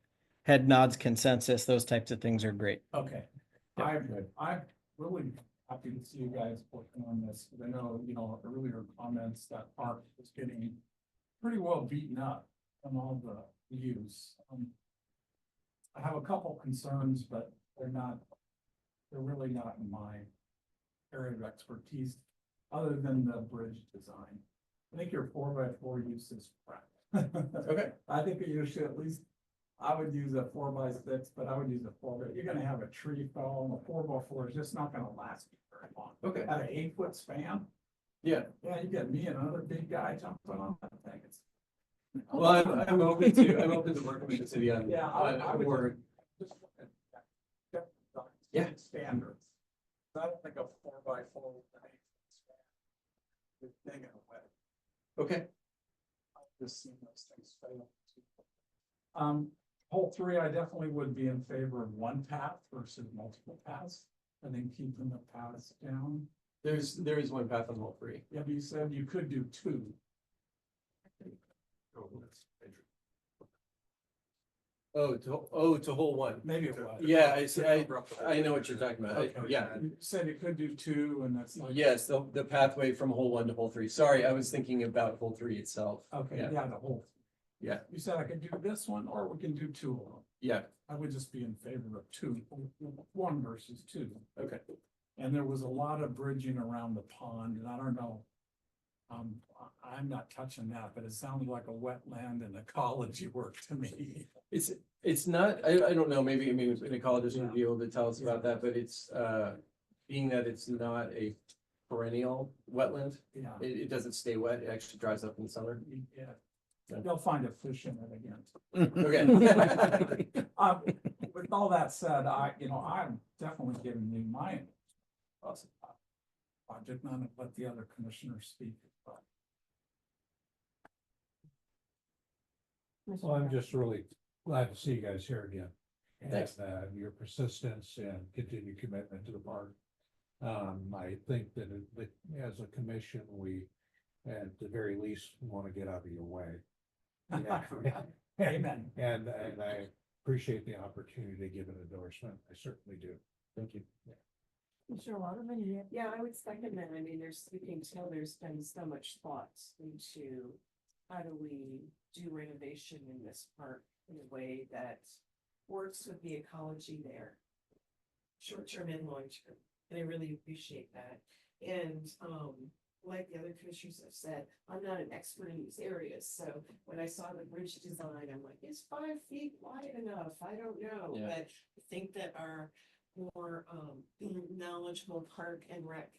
head nods, consensus, those types of things are great. okay. I'm really happy to see you guys working on this, because I know, earlier comments that park was getting pretty well beaten up from all the use. I have a couple concerns, but they're really not in my area of expertise, other than the bridge design. I think your 4x4 use is crap. Okay. I think you should at least, I would use a 4x6, but I would use a 4x. You're gonna have a tree fall, and a 4x4 is just not gonna last you very long. Okay. At an 8-foot span, Yeah. yeah, you get me and another big guy jumping on that thing. Well, I'm open to working with the city on, Yeah, I would. more. Yeah. Standards. I don't think a 4x4. With thing in a way. Okay, I've just seen those things fail. Whole 3, I definitely would be in favor of one path versus multiple paths. I think keeping the paths down. there is one path on all three. Yeah, but you said you could do 2. To hole one. Maybe it was. Yeah, I know what you're talking about. Okay. Yeah, You said you could do 2 and that's like. yes, the pathway from hole one to hole three. Sorry, I was thinking about hole three itself. Okay, Yeah. yeah, the whole. Yeah. You said I could do this one, or we can do 2 of them. Yeah, I would just be in favor of 2, 1 versus 2. okay. And there was a lot of bridging around the pond, and I don't know. I'm not touching that, but it sounded like a wetland and ecology work to me. It's not, I don't know, maybe, I mean, an ecologist Yeah. would be able to tell us about that, but it's, being that it's not a perennial wetland, Yeah, it doesn't stay wet, it actually dries up in the summer. yeah. They'll find a fish in it again. Okay. With all that said, I'm definitely giving you my. Awesome. Project, not to let the other commissioners speak, but. Well, I'm just really glad to see you guys here again. Thanks. And, your persistence and continued commitment to the park. I think that as a commission, we, at the very least, want to get out of your way. Amen. And I appreciate the opportunity to give an endorsement. I certainly do. Thank you. Commissioner Waterman, Yeah, I would second that. I mean, you can tell there's been so much thought into how do we do renovation in this park in a way that works with the ecology there. Short-term and long-term, and I really appreciate that. And, like the other commissioners have said, I'm not an expert in these areas, so when I saw the bridge design, I'm like, is 5 feet wide enough? I don't know, Yeah. but I think that our more knowledgeable park and rec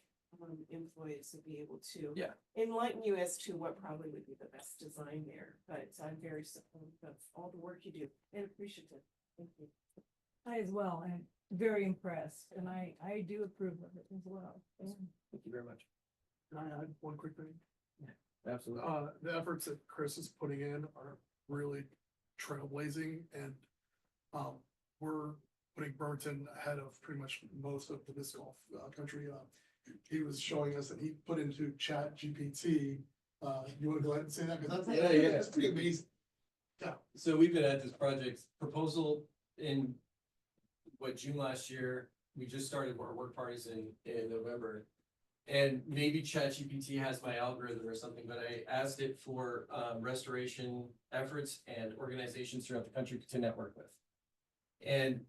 employees will be able to Yeah. enlighten you as to what probably would be the best design there. But I'm very supportive of all the work you do and appreciative. Thank you. I as well, and very impressed, and I do approve of it as well. Thank you very much. Can I add one quick thing? Absolutely. The efforts that Chris is putting in are really trailblazing and, we're putting Bremerton ahead of pretty much most of the disc golf country. He was showing us that he put into Chat GPT. You want to go ahead and say that? Because that's pretty amazing. Yeah. So we've been at this project proposal in June last year. We just started our work parties in November. And maybe ChatGPT has my algorithm or something, but I asked it for restoration efforts and organizations throughout the country to network with. And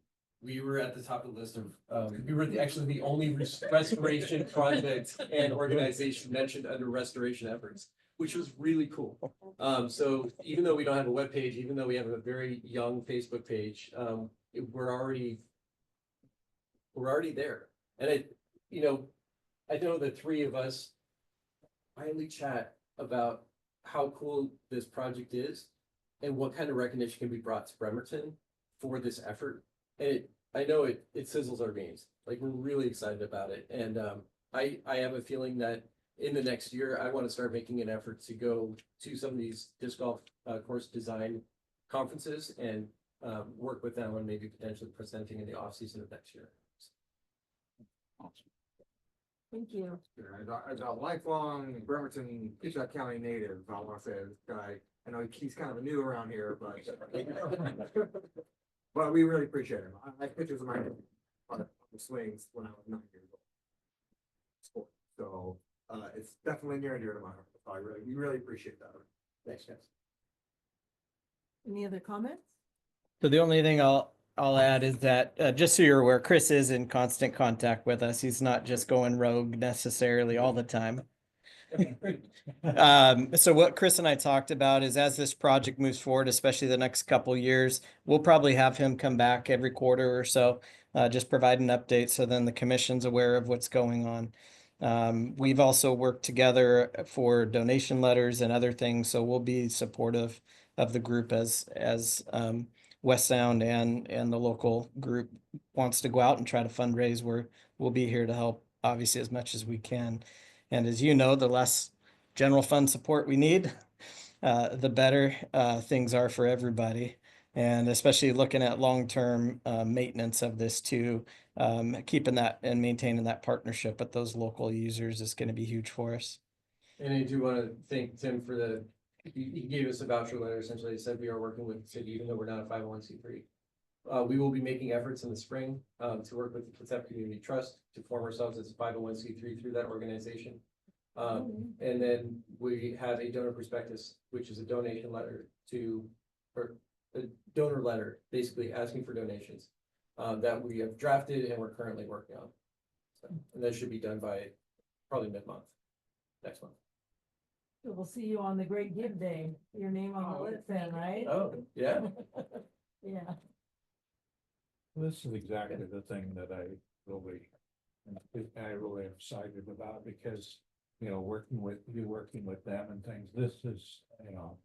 we were at the top of the list of, we were actually the only restoration project and organization mentioned under restoration efforts, which was really cool. So even though we don't have a web page, even though we have a very young Facebook page, we're already there. And I know the three of us finally chat about how cool this project is and what kind of recognition can be brought to Bremerton for this effort. And I know it sizzles our veins. Like, we're really excited about it. And I have a feeling that in the next year, I want to start making an effort to go to some of these disc golf course design conferences and work with them on maybe potentially presenting in the off season of next year. Thank you. As a lifelong Bremerton, Kitsap County native, I want to say this guy, I know he's kind of new around here, but but we really appreciate him. I pictures of my on the swings when I was 9 years old. So it's definitely near and dear to my heart. We really appreciate that. Thanks, guys. Any other comments? So the only thing I'll add is that, just so you're aware, Chris is in constant contact with us. He's not just going rogue necessarily all the time. So what Chris and I talked about is as this project moves forward, especially the next couple years, we'll probably have him come back every quarter or so, just provide an update so then the commission's aware of what's going on. We've also worked together for donation letters and other things, so we'll be supportive of the group as West Sound and the local group wants to go out and try to fundraise. We'll be here to help, obviously, as much as we can. And as you know, the less general fund support we need, the better things are for everybody. And especially looking at long-term maintenance of this too, keeping that and maintaining that partnership with those local users is going to be huge for us. And I do want to thank Tim for he gave us a voucher letter, essentially. He said we are working with the city, even though we're not a 501c3. We will be making efforts in the spring to work with the Kitsap Community Trust to form ourselves as a 501c3 through that organization. And then we have a donor prospectus, which is a donation letter or a donor letter, basically asking for donations that we have drafted and we're currently working on. So, and that should be done by probably mid-month, next month. So we'll see you on the Great Give Day, your name on the list then, right? Oh, yeah. Yeah. This is exactly the thing that I really am excited about because, you know, working with them and things, this is, you know,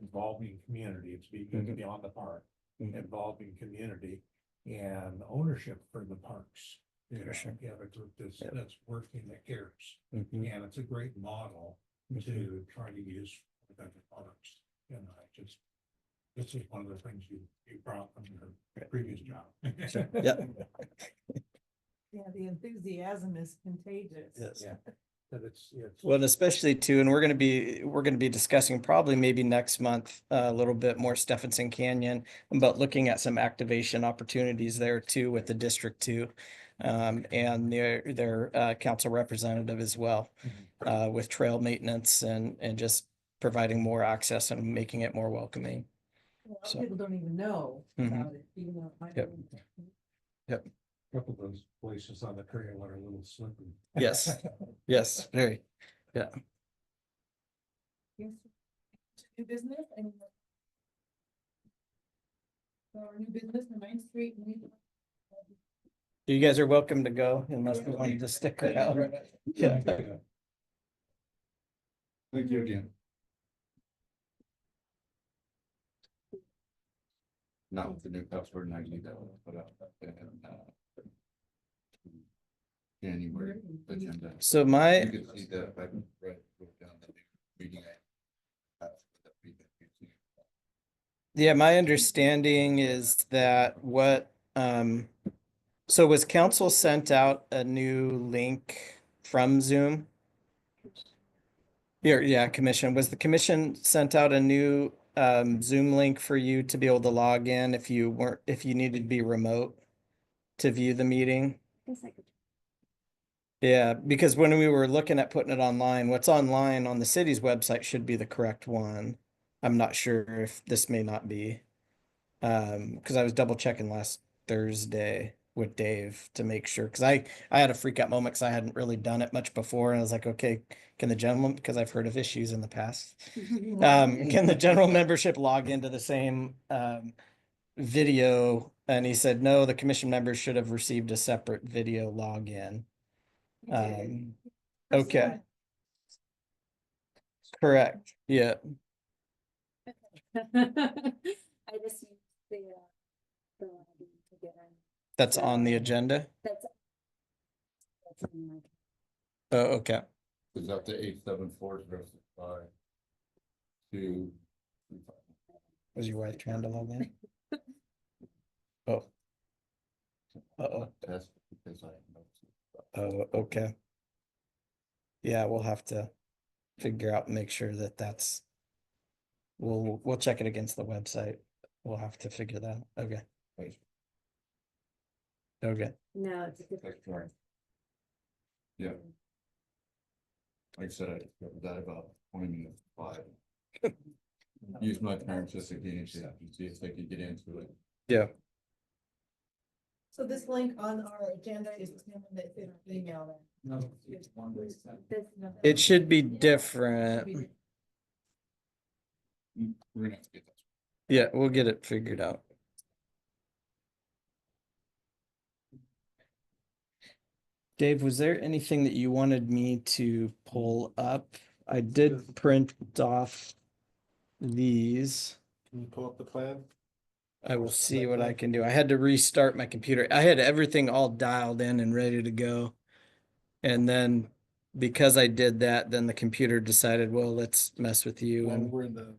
involving community. It's beyond the park, involving community and ownership for the parks. You know, you have a group that's working, that cares. And it's a great model to try to use within the parks. And this is one of the things you brought from your previous job. Yeah. Yeah, the enthusiasm is contagious. Yes. Yeah. But it's Well, and especially too, and we're gonna be discussing probably maybe next month, a little bit more Stephenson Canyon, about looking at some activation opportunities there too with the district too. And their council representative as well, with trail maintenance and just providing more access and making it more welcoming. A lot of So- people don't even know about it, even though it might Yep. be. couple of those places on the trail are a little slippery. Yes. Yes, very. Yes. New business and. So our new business on Main Street. You guys are welcome to go unless we wanted to stick around. Yeah. Thank you again. Not with the new password 90 that was put out in January agenda. So You my, can see that I wrote down the meeting. yeah, my understanding is that so was council sent out a new link from Zoom? Yeah, commission. Was the commission sent out a new Zoom link for you to be able to log in if you needed to be remote to view the meeting? Guess I could. Yeah, because when we were looking at putting it online, what's online on the city's website should be the correct one. I'm not sure if this may not be. Because I was double checking last Thursday with Dave to make sure, because I had a freak out moment because I hadn't really done it much before, and I was like, okay, can the gentleman, because I've heard of issues in the past, can the general membership log into the same video? And he said, no, the commission members should have received a separate video login. Okay. Correct. Yeah. I just used the login to get in. That's on the agenda. That's on my. Oh, okay. Is that the 87405 2 Was your wife trying to log in? Oh. Uh-oh. That's because I Oh, okay. Yeah, we'll have to figure out and make sure that that's. We'll check it against the website. We'll have to figure that out. Okay. Okay. No, it's a different. That's right. Yeah. Like I said, I discovered that about 20 minutes by. Use my parents as a guinea pig to see if they could get into it. Yeah. So this link on our agenda is the one that's in our email then. No. It should be different. We're gonna have to get that. Yeah, we'll get it figured out. Dave, was there anything that you wanted me to pull up? I did print off these. Can you pull up the plan? I will see what I can do. I had to restart my computer. I had everything all dialed in and ready to go. And then because I did that, then the computer decided, well, let's mess with you and We're in the.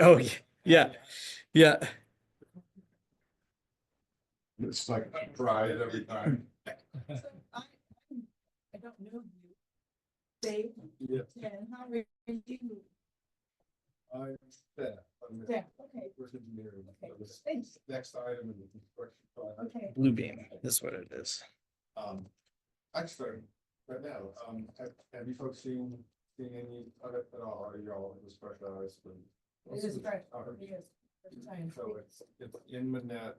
oh yeah, yeah. It's like pride every time. So I don't know you. Dave, Yeah. and how are you? I'm Steph. I'm Yeah, okay, Earth engineering. Okay, This thanks. Next item in the construction project. okay. Bluebeam, that's what it is. I started right now. Have you folks seen any of it at all? Are you all just fresh eyes? It is fresh. Oh, It is. First time. So it's in Manette.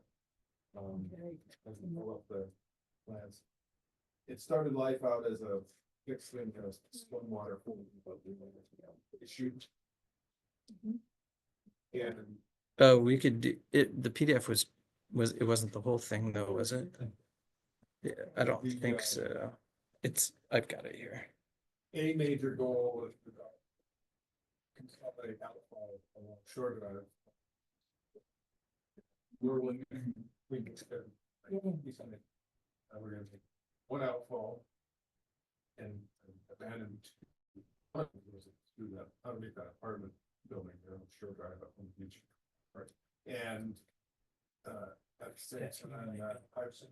Very- As we pull up the plans. It started life out as a fixed thing, stormwater pool. Shoot. Mhm. And Oh, we could do it. The PDF it wasn't the whole thing though, was it? Yeah, I don't think so. I've got it here. a major goal is to consolidate outfall along Shore Drive. We're looking, we can spend. We're gonna take one outfall. And abandoned. Do that, underneath that apartment building, Shore Drive up on the beach. Right, and. At the same time,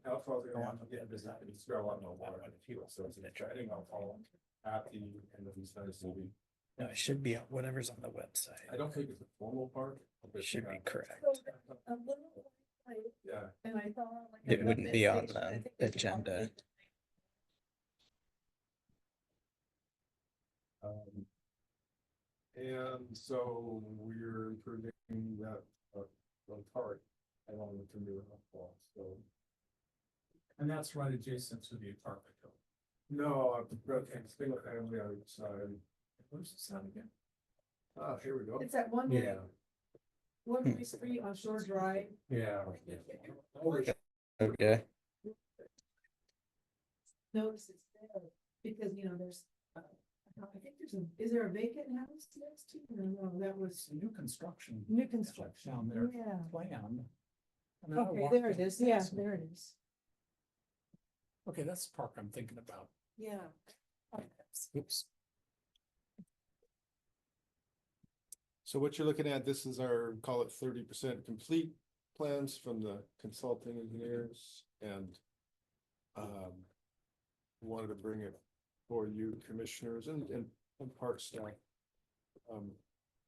outfalls are going to get this, it's got a lot more water than fuel, so it's attracting outfall at the end of these nice movie. No, it should be whatever's on the website. I don't think it's a formal park. but It should be correct. So, a little like, Yeah, and I thought like. It wouldn't be on the agenda. and so we're improving that, park along with the new outfall, so. And that's right adjacent to the apartment building. No, I've got a single family outside. Where's this at again? Ah, here we go. It's at one. Yeah. One way street on Shore Drive. Yeah. Okay. Notice it's there, because, you know, there's, I think is there a vacant house next to, no, that was It's a new construction. new construction. Down there, Yeah. plan. I mean, I Okay, walked there it it. is, yeah, there it is. Okay, that's the park I'm thinking about. Yeah. Oops. So what you're looking at, this is our, call it 30% complete plans from the consulting engineers and. Wanted to bring it for you commissioners and park staff.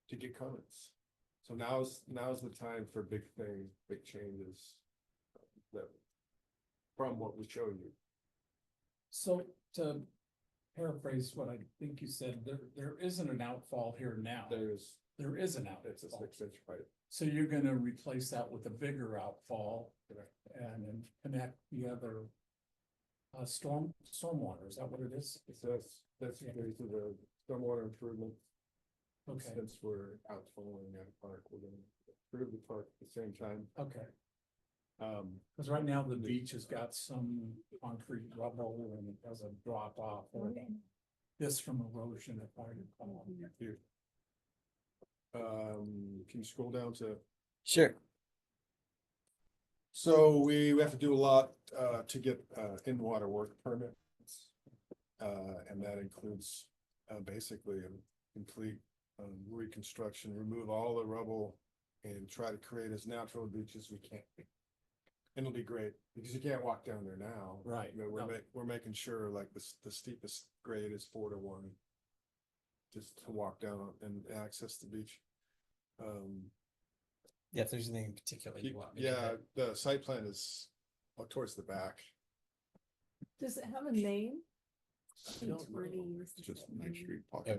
To get comments. So now's the time for big changes. That. From what we show you. So to paraphrase what I think you said, there isn't an outfall here now. There is an It's a outfall. 6-inch pipe. So you're gonna replace that with a bigger outfall and then connect the other stormwater, is that what it is? So that's related to the stormwater improvement. Okay, Since we're outfalling that park, we're gonna improve the park at the same time. okay. Cause right now the beach has got some concrete rubble and it doesn't drop off. or This from erosion if I recall. Here. Can you scroll down to? Sure. So we have to do a lot to get in-water work permits. And that includes basically a complete reconstruction, remove all the rubble and try to create as natural a beach as we can. And it'll be great because you can't walk down there now. Right. You know, No. we're making sure like the steepest grade is 4-1. Just to walk down and access the beach. Yeah, if there's anything in particular you want me to Yeah, hit. the site plan is towards the back. Does it have a name? Just Main Street. Okay.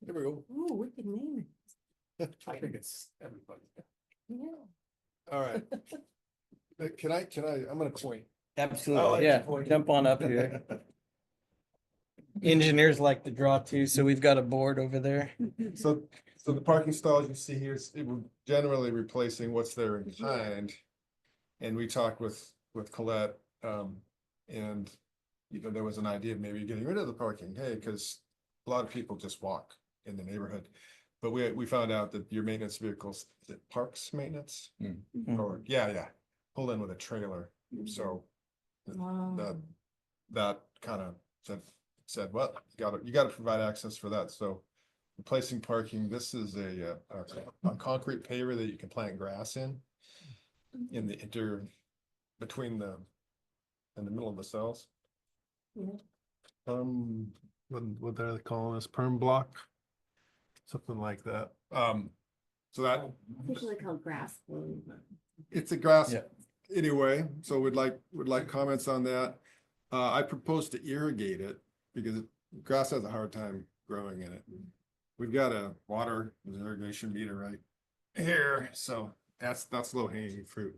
There we go. Ooh, we can name I think it's everybody. it. Yeah. All right. Can I, I'm gonna point. Absolutely, yeah, jump on up here. Engineers like to draw too, so we've got a board over there. So So the parking stalls you see here is we're generally replacing what's there in kind. And we talked with Colette, and, you know, there was an idea of maybe getting rid of the parking, hey, because a lot of people just walk in the neighborhood. But we found out that your maintenance vehicles, is it Parks Maintenance? Or, yeah, pulled in with a trailer, so that kind of said, well, you gotta provide access for that, so. Replacing parking, this is a concrete paver that you can plant grass in the between in the middle of the cells. What they're calling this, perm block? Something like that, so that, Usually called grass blue. it's a grass. Yeah. Anyway, so would like comments on that. I propose to irrigate it because grass has a hard time growing in it. We've got a water irrigation meter right here, so that's low hanging fruit.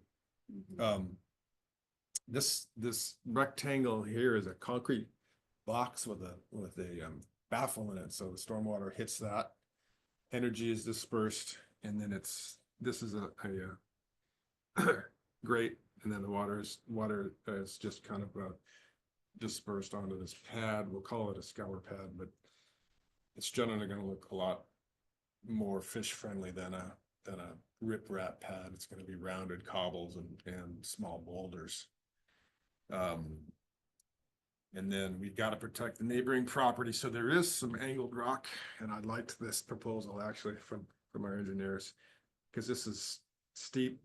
This rectangle here is a concrete box with a baffle in it, so the stormwater hits that. Energy is dispersed, and then this is a grate, and then the water is just kind of dispersed onto this pad. We'll call it a scour pad, but it's generally going to look a lot more fish friendly than a riprap pad. It's going to be rounded cobbles and small boulders. And then we've got to protect the neighboring property. So there is some angled rock, and I liked this proposal actually from our engineers, because this is steep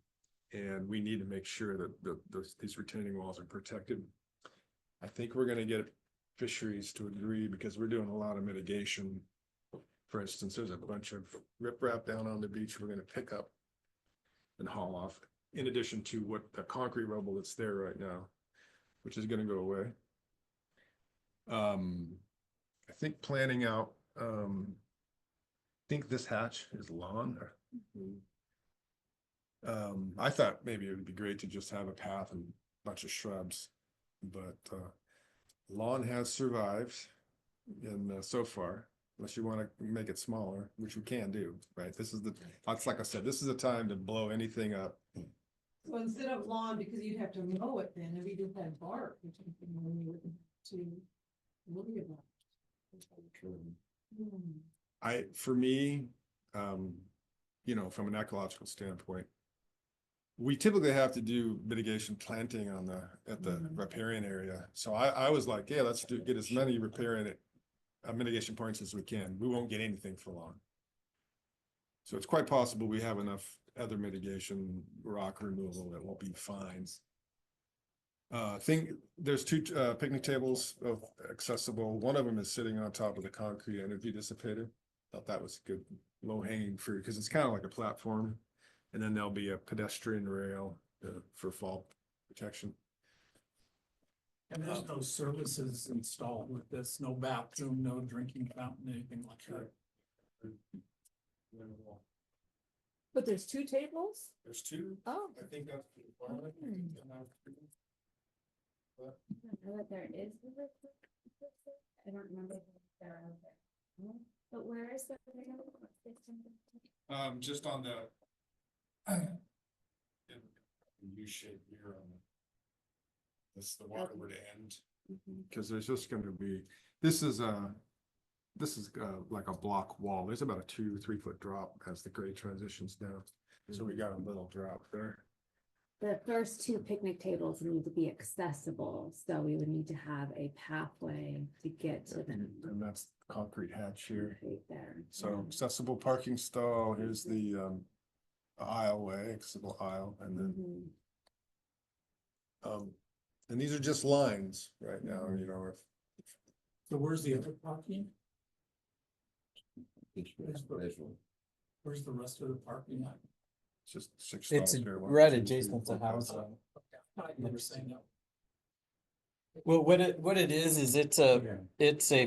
and we need to make sure that these retaining walls are protected. I think we're going to get fisheries to agree because we're doing a lot of mitigation. For instance, there's a bunch of riprap down on the beach we're going to pick up and haul off, in addition to what the concrete rubble that's there right now, which is going to go away. I think planning out, I think this hatch is lawn. I thought maybe it would be great to just have a path and a bunch of shrubs, but lawn has survived so far, unless you want to make it smaller, which we can do, right? That's like I said, this is the time to blow anything up. So instead of lawn, because you'd have to mow it then, if you just had bark, which you wouldn't have to worry about. For me, you know, from an ecological standpoint, we typically have to do mitigation planting at the riparian area. So I was like, yeah, let's get as many riparian mitigation points as we can. We won't get anything for long. So it's quite possible we have enough other mitigation, rock removal, that won't be fines. There's two picnic tables accessible. One of them is sitting on top of the concrete energy dissipator. Thought that was good low hanging fruit because it's kind of like a platform, and then there'll be a pedestrian rail for fall protection. And there's no services installed with this, no bathroom, no drinking fountain, anything like that. But there's two tables? There's two. Oh. I think that's. I don't know that there is. I don't remember if there are there. But where is the? Just on the. U shape here on the water would end. Because there's just going to be, this is like a block wall. There's about a 2-3 foot drop as the grade transitions down. So we got a little drop there. The first two picnic tables need to be accessible, so we would need to have a pathway to get to them. And that's concrete hatch here. Right there. So accessible parking stall, here's the aisleway, accessible aisle, and then and these are just lines right now, you know. So where's the other parking? Where's the rest of the parking at? It's just 6 It's stalls here. right adjacent to housing. I thought you were saying that. Well, what it is it's a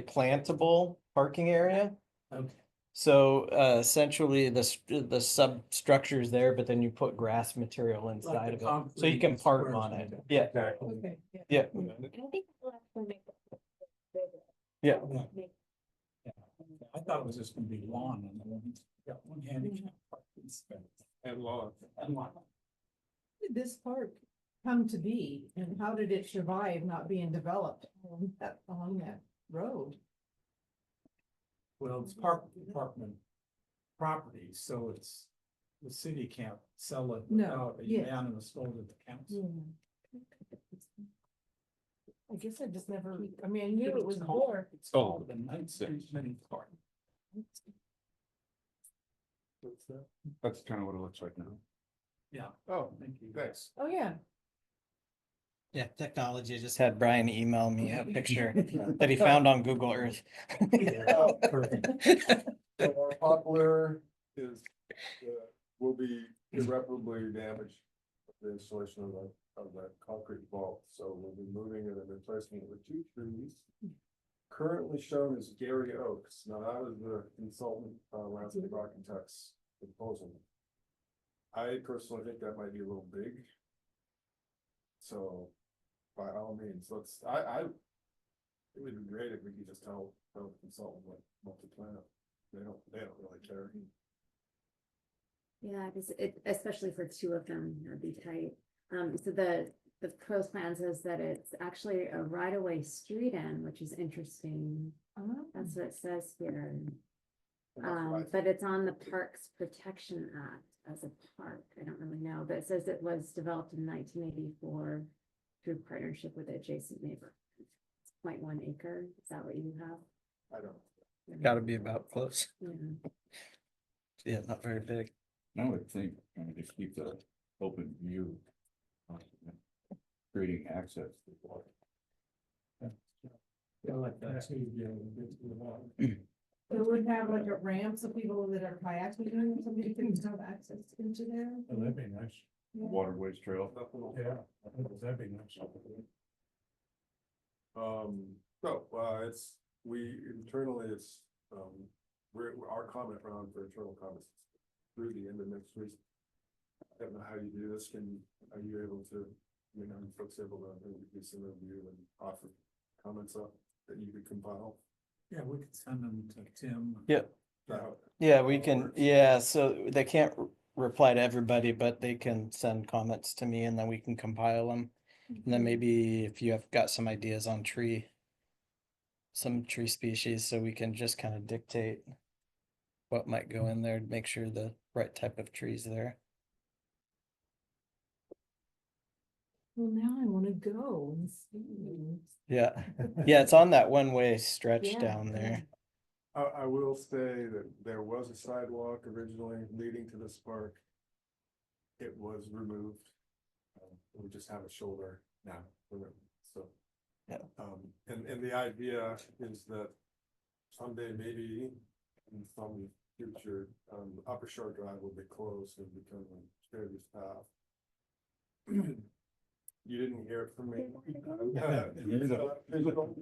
plantable parking area. Okay. So essentially the substructure is there, but then you put grass material inside of it, so you can park on it. Yeah, Okay. yeah, And I think we'll have to make yeah. I thought it was just gonna be lawn and then. handicap parking space. And law. And lot. How did this park come to be and how did it survive not being developed along that road? Well, it's park department property, so it's, the city can't sell it No, without a yes. unanimous vote of the council. I guess I just never, I mean, I knew it was It's called- there. It's called the Ninth Street Mini Park. That's kind of what it looks like now. Yeah. Oh, Thank you. thanks. Oh, yeah. Yeah, technology. Just had Brian email me a picture that he found on Google Earth. Oh, So our poplar is, will be irreparably damaged with the installation of that concrete vault. So we'll be moving it and replacing it with 2 trees. Currently shown as Gary Oaks. Now that was the consultant, landscape architect's proposal. I personally think that might be a little big. So by all means, it would be great if we could just tell the consultant what to plan. They don't really care. Yeah, because it, especially for 2 of them, it'd be tight. So the pros plan says that it's actually a right-of-way street end, which is interesting. That's what it says here. But it's on the Parks Protection Act as a park. I don't really know, but it says it was developed in 1984 through partnership with adjacent neighbor. It's 0.1 acre. Is that what you have? I don't. Gotta be about close. Yeah. Yeah, not very big. I would think, just keep the open view. Creating access to water. Yeah, like that, so you'd be able to get to the water. So it would have like a ramp so people that are kayaking, somebody can have access into there. Oh, that'd be nice. Waterways trail. Yeah, that'd be nice. It's, internally, our comment round for internal comments through the end of next week. I don't know how you do this. Are you able to, folks able to do some review and offer comments up that you could compile? Yeah, we could send them to Tim. Yep. Uh, Yeah, we can, yeah, so they can't reply to everybody, but they can send comments to me and then we can compile them. And then maybe if you have got some ideas on some tree species, so we can just kind of dictate what might go in there to make sure the right type of trees there. Well, now I wanna go and see. Yeah, yeah, it's on that one-way stretch Yeah. down there. I will say that there was a sidewalk originally leading to this park. It was removed. We just have a shoulder now, so. Yeah. And the idea is that someday, maybe in some future, Upper Shore Drive will be closed and become a shared use path. You didn't hear it from me.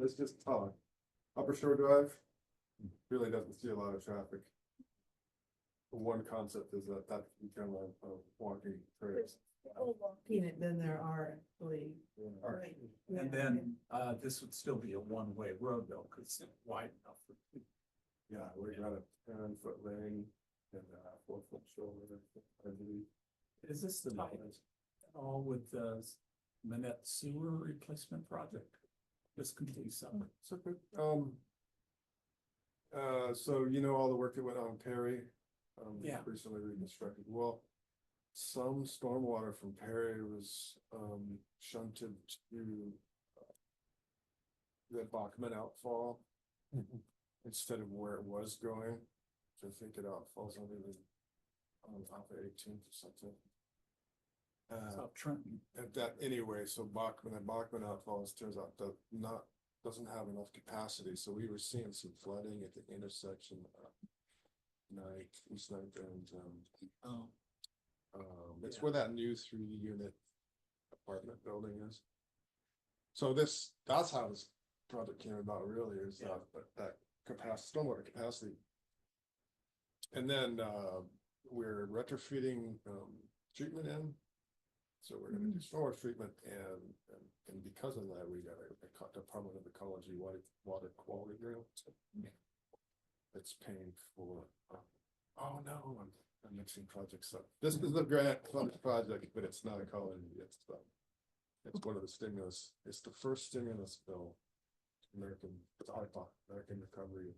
It's just talk. Upper Shore Drive really doesn't see a lot of traffic. One concept is that become a walking trail. Walking it, then there are actually. Right. And then, this would still be a one-way road though, cause it's wide enough for. Yeah, we got a 10-foot lane and a 4-foot shoulder, I believe. Is this the night? All with the Manette sewer replacement project? Just completely separate. So, so all the work that went on Perry, Yeah. recently reconstructed, well, some stormwater from Perry was, shunted to the Bachman outfall instead of where it was going. So I think it outfalls under off of 18th or something. South Trenton. At that anyway, so Bachman outfalls turns out doesn't have enough capacity, so we were seeing some flooding at the intersection of East Ninth and it's where that new 3-unit apartment building is. So that's how this project came about really, is that capacity, stormwater capacity. And then we're retrofitting treatment in. So we're gonna do stormwater treatment and because of that, we got a Department of Ecology water quality grant. It's paying for Oh, no, I'm mixing projects up. This is the grant funded project, but it's not a college, it's one of the stimulus, it's the first stimulus bill. It's ARPA, American Recovery.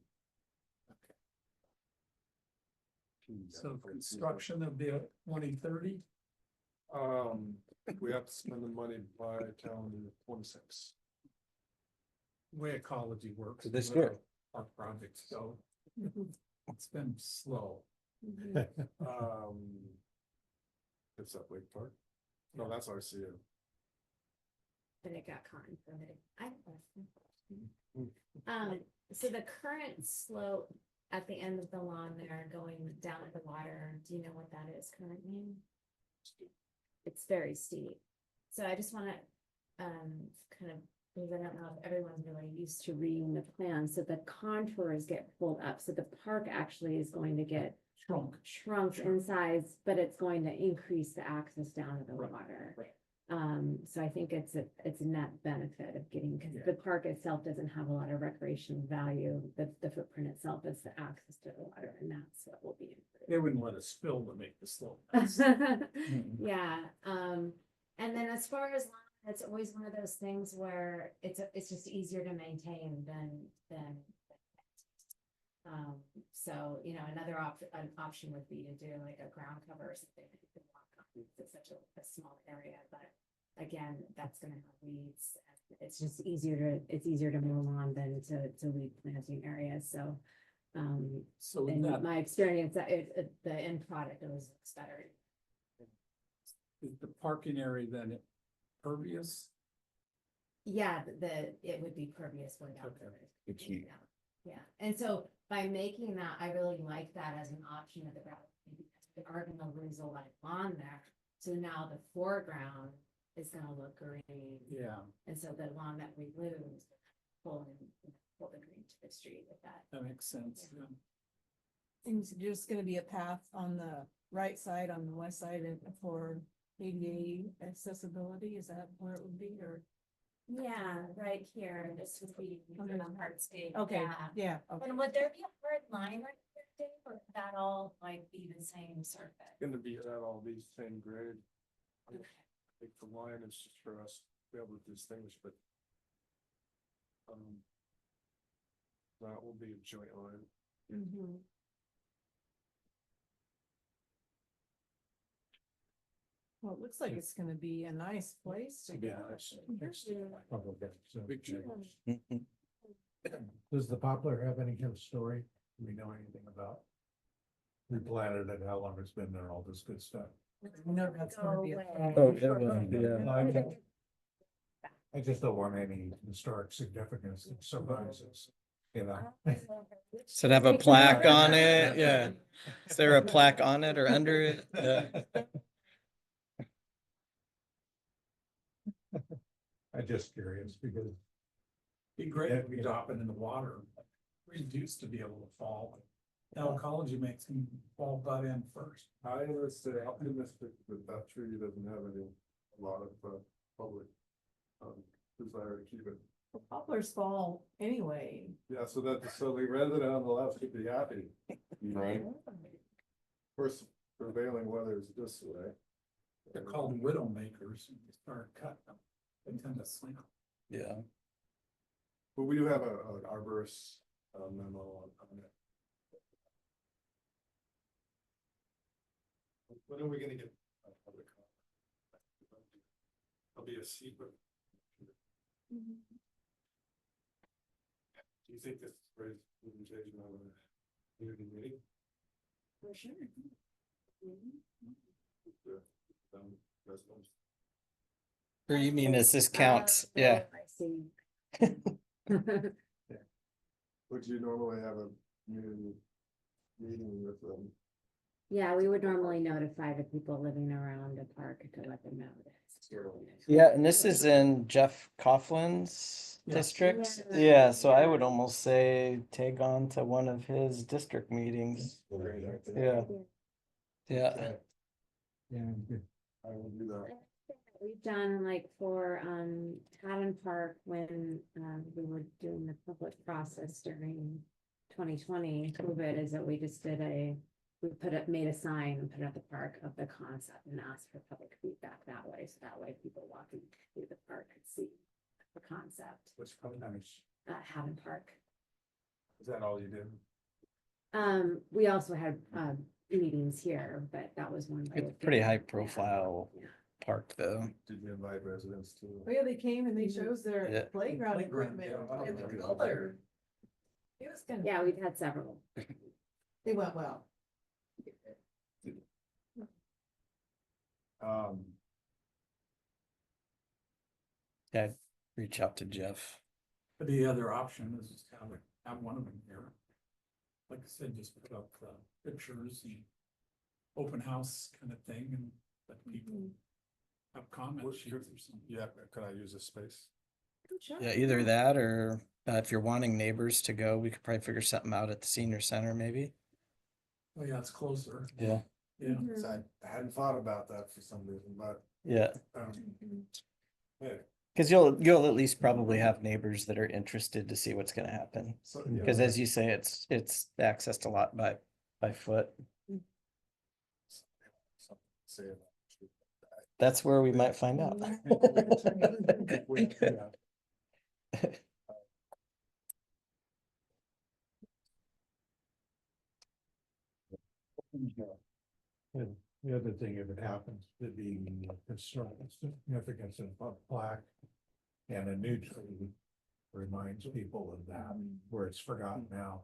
So construction of the 2030. We have to spend the money by calendar 26. Way ecology works. This with year. Our projects go. It's been slow. It's at Lake Park. No, that's RCO. And it got caught in front of it. I have a question. So the current slope at the end of the lawn there going down to the water, do you know what that is currently? It's very steep. So I just wanna, kind of, because I don't know if everyone's really used to reading the plan, so the contours get pulled up, so the park actually is going to get shrunk in size, but it's going to increase the access down to the water. So I think it's a net benefit of getting, because the park itself doesn't have a lot of recreational value. The footprint itself is the access to the water, and that's what will be They wouldn't let us spill to make the slope. improved. Yeah, and then as far as lawn, it's always one of those things where it's just easier to maintain than. So, you know, another an option would be to do like a ground cover or something that you can walk on. It's such a small area, but again, that's gonna have weeds. It's just easier to mow on than to weed planting areas, so. So In that my experience, the end product always looks better. is the parking area then pervious. Yeah, it would be pervious way down. Okay. It's heat. Yeah, and so by making that, I really like that as an option of the gravel. Because we are gonna lose a lot of lawn there, so now the foreground is gonna look green. Yeah, And so the lawn that we lose, pull the green to the street with that. that makes sense. Yeah. And it's just gonna be a path on the right side, on the west side and for ADA accessibility, is that where it would be, or? Yeah, right here, this would be under the hardscape. Okay, yeah, okay. And would there be a hard line right there, Dave, or would that all like be the same surface? Gonna be at all these same grade. I Okay. think the line is just for us to be able to distinguish, but. That will be a joint line. Mm-hmm. Well, it looks like it's gonna be a nice place to Yeah, go. that's- Big change. Does the poplar have any kind of story? Do we know anything about? We planted it, how long it's been there, all this good stuff. No, that's gonna be a. I just don't want any historic significance that surprises, you know? Does it have a plaque on it? Yeah. Is there a plaque on it or under it? Yeah. I'm just curious because Be great if we drop it in the water. Trees used to be able to fall. Now ecology makes them fall butt end first. I was optimistic that that tree doesn't have a lot of public desire to keep it. Poplars fall anyway. Yeah, so the resident on the left should be happy. Right. First prevailing weather is this way. They're called widow makers. You start cutting them. They tend to sink. Yeah. But we do have an arborist memo on it. When are we gonna get a public comment? There'll be a secret. Do you think this raised presentation on a community meeting? For sure. Residents? Or you mean, does this count? Yeah. I see. Would you normally have a community meeting with them? Yeah, we would normally notify the people living around the park to let them know this. Yeah, and this is in Jeff Coughlin's Yes. district. Yeah. Yeah, so I would almost say tag on to one of his district meetings. Yeah. Yeah. Yeah, I will do that. We've done like for Haddon Park when we were doing the public process during 2020 COVID, is that we just did a we made a sign and put it at the park of the concept and asked for public feedback that way, so that way people walking through the park could see the concept, What's called nice. Haven Park. Is that all you did? We also had, meetings here, but that was one. that It's was pretty good. high Yeah. profile Yeah. park though. Did you invite residents to? Oh, yeah, they came and they chose Yeah. their playground Playground, equipment yeah. and the color. It was kind of. Yeah, we've had several. They went well. Yeah, reach out to Jeff. But the other option is just have one of them here. Like I said, just put up pictures and open house kind of thing and let people have comments. sheets or something. Yeah, can I use this space? Yeah, either that or if you're wanting neighbors to go, we could probably figure something out at the senior center maybe. Oh, yeah, it's closer. Yeah. Yeah. So I hadn't thought about that for some reason, but, Yeah, yeah, because you'll at least probably have neighbors that are interested to see what's gonna happen. so. Because as you say, it's accessed a lot by foot. Say about it. That's where we might find out. And the other thing, if it happens to be significance of a plaque and a new tree reminds people of that, where it's forgotten now.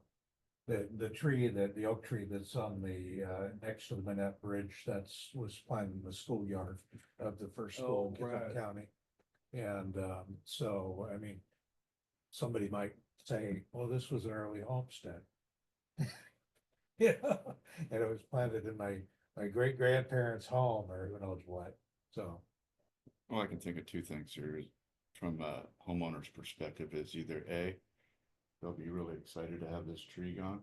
The tree the oak tree that's on the, next to the Manette Bridge, was planted in the schoolyard of the first school in Oh, Kickoff right. County. And, so, I mean, somebody might say, well, this was an early homestead. Yeah, and it was planted in my great grandparents' home or who knows what, so. Well, I can think of two things here. From a homeowner's perspective is either A, they'll be really excited to have this tree gone.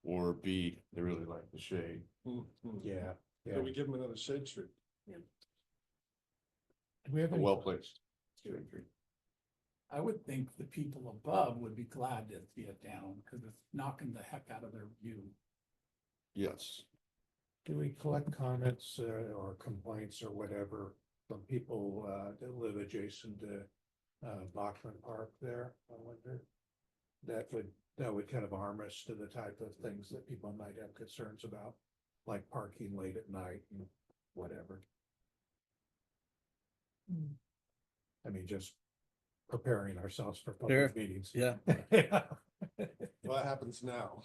Or B, they really like the shade. Yeah. So we give them another shade tree. Do we have A any? well placed shade tree. I would think the people above would be glad to see it down because it's knocking the heck out of their view. Yes. Do we collect comments or complaints or whatever from people that live adjacent to Bachman Park there? I wonder. That would kind of arm us to the type of things that people might have concerns about, like parking late at night and whatever. I mean, just preparing ourselves for Sure. public meetings. Yeah. What happens now?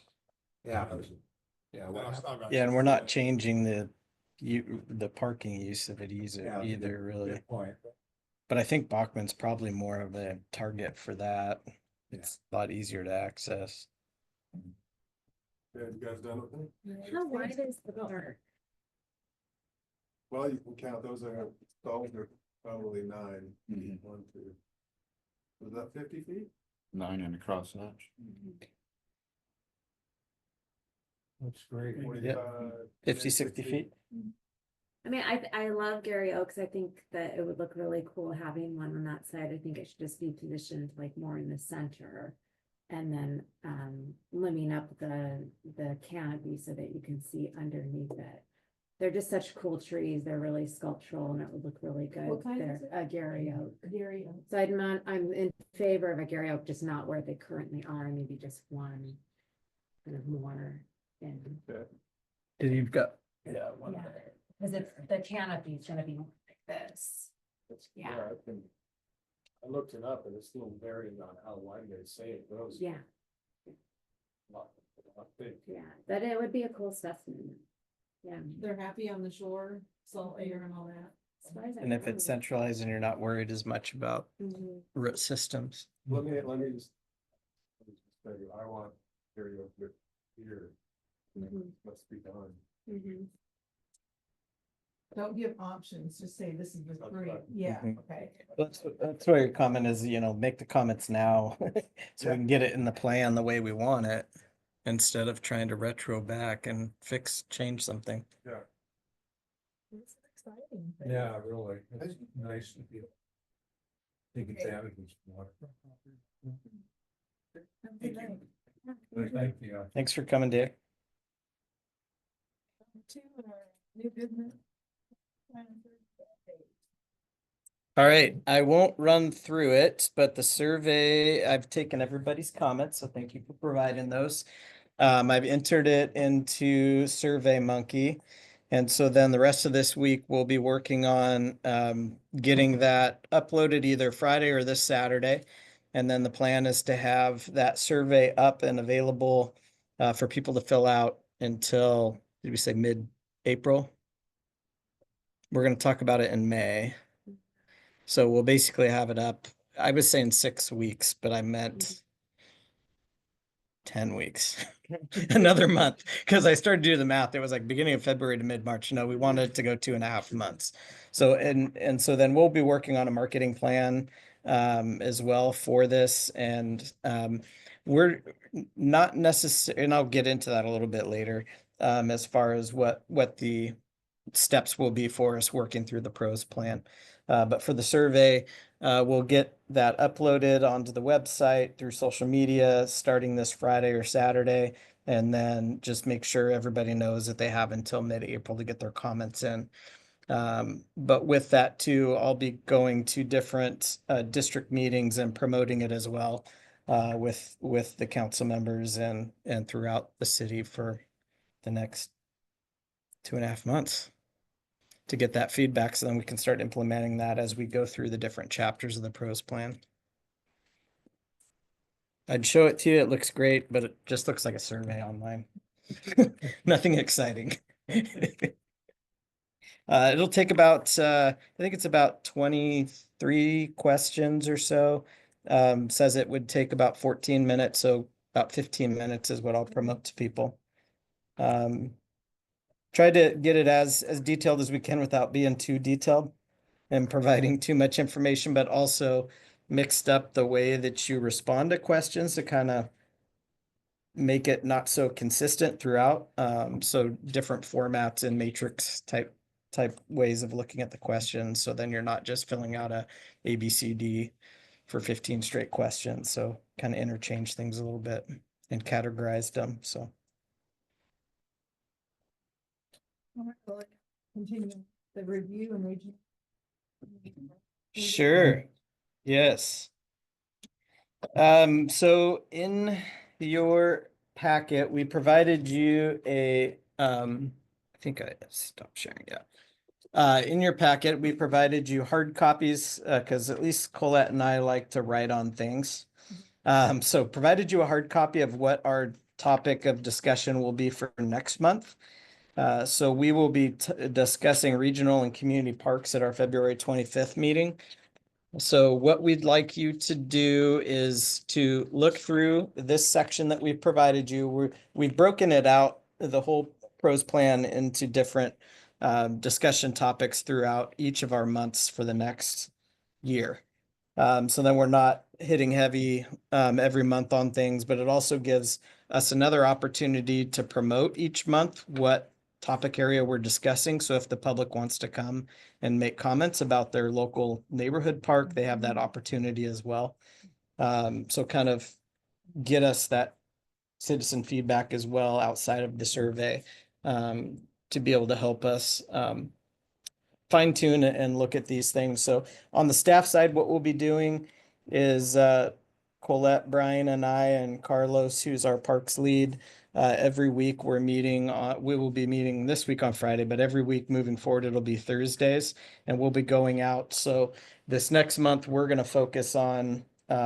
Yeah. Yeah. what hap- Yeah, and we're not changing the parking use of it Yeah, either really. Good point. But I think Bachman's probably more of a target for that. It's a lot easier to access. Yeah, you guys done with it? How wide is the park? Well, you can count, those are probably 9. Mhm. 1, 2. Was that 50 feet? 9 and a cross hatch. That's great. 50, 60 feet. I mean, I love Gary Oaks. I think that it would look really cool having one on that side. I think it should just be positioned like more in the center. And then limbing up the canopy so that you can see underneath it. They're just such cool trees. They're really sculptural and it would look really good. What kind is They're it? a Gary Oak. Gary. So I'm in favor of a Gary Oak, just not where they currently are, maybe just one kind of more in. Did you've got? Yeah. Yeah, because it's, the canopy is gonna be more like this. Yeah. I looked it up and it's still varying on how wide they say it goes. Yeah, Lot big. yeah, but it would be a cool specimen. Yeah. They're happy on the shore, salt air and all that. as far as I And if know. it's centralized and you're not worried as much about Mhm. root systems. Let me just. Tell you, I want karaoke here. Mhm. Let's be done. Mhm. Don't give options, just say this is the That's three. right. Yeah, Mhm. okay. That's where your comment is, make the comments now. So we can get it in the plan the way we want it. Instead of trying to retro back and change something. It's exciting. Yeah, really. It's nice to be. Take advantage of this water. Thank you. Thank you. Thanks for coming, Dave. New business. All right, I won't run through it, but the survey, I've taken everybody's comments, so thank you for providing those. I've entered it into Survey Monkey. And so then the rest of this week, we'll be working on getting that uploaded either Friday or this Saturday. And then the plan is to have that survey up and available for people to fill out until, did we say mid-April? We're going to talk about it in May. So we'll basically have it up. I was saying 6 weeks, but I meant 10 weeks, another month. Because I started to do the math. It was like beginning of February to mid-March. No, we wanted it to go 2.5 months. So, and so then we'll be working on a marketing plan as well for this. And we're not necessarily, and I'll get into that a little bit later, as far as what the steps will be for us working through the pros plan. But for the survey, we'll get that uploaded onto the website through social media starting this Friday or Saturday. And then just make sure everybody knows that they have until mid-April to get their comments in. But with that too, I'll be going to different district meetings and promoting it as well with the council members and throughout the city for the next 2.5 months to get that feedback, so then we can start implementing that as we go through the different chapters of the pros plan. I'd show it to you. It looks great, but it just looks like a survey online. Nothing exciting. It'll take about, I think it's about 23 questions or so. Says it would take about 14 minutes, so about 15 minutes is what I'll promote to people. Try to get it as detailed as we can without being too detailed and providing too much information, but also mixed up the way that you respond to questions to kind of make it not so consistent throughout. So different formats and matrix type ways of looking at the questions. So then you're not just filling out a ABCD for 15 straight questions. So kind of interchange things a little bit and categorized them. So. Continue the review and region. Sure. Yes. So in your packet, we provided you a, I think I stopped sharing, yeah. In your packet, we provided you hard copies, because at least Colette and I like to write on things. So provided you a hard copy of what our topic of discussion will be for next month. So we will be discussing regional and community parks at our February 25th meeting. So what we'd like you to do is to look through this section that we've provided you. We've broken it out, the whole pros plan, into different discussion topics throughout each of our months for the next year. So then we're not hitting heavy every month on things, but it also gives us another opportunity to promote each month what topic area we're discussing. So if the public wants to come and make comments about their local neighborhood park, they have that opportunity as well. So kind of get us that citizen feedback as well outside of the survey to be able to help us fine tune and look at these things. So on the staff side, what we'll be doing is Colette, Brian, and I, and Carlos, who's our parks lead, every week we're meeting. We will be meeting this week on Friday, but every week moving forward, it'll be Thursdays, and we'll be going out. So this next month, we're going to focus on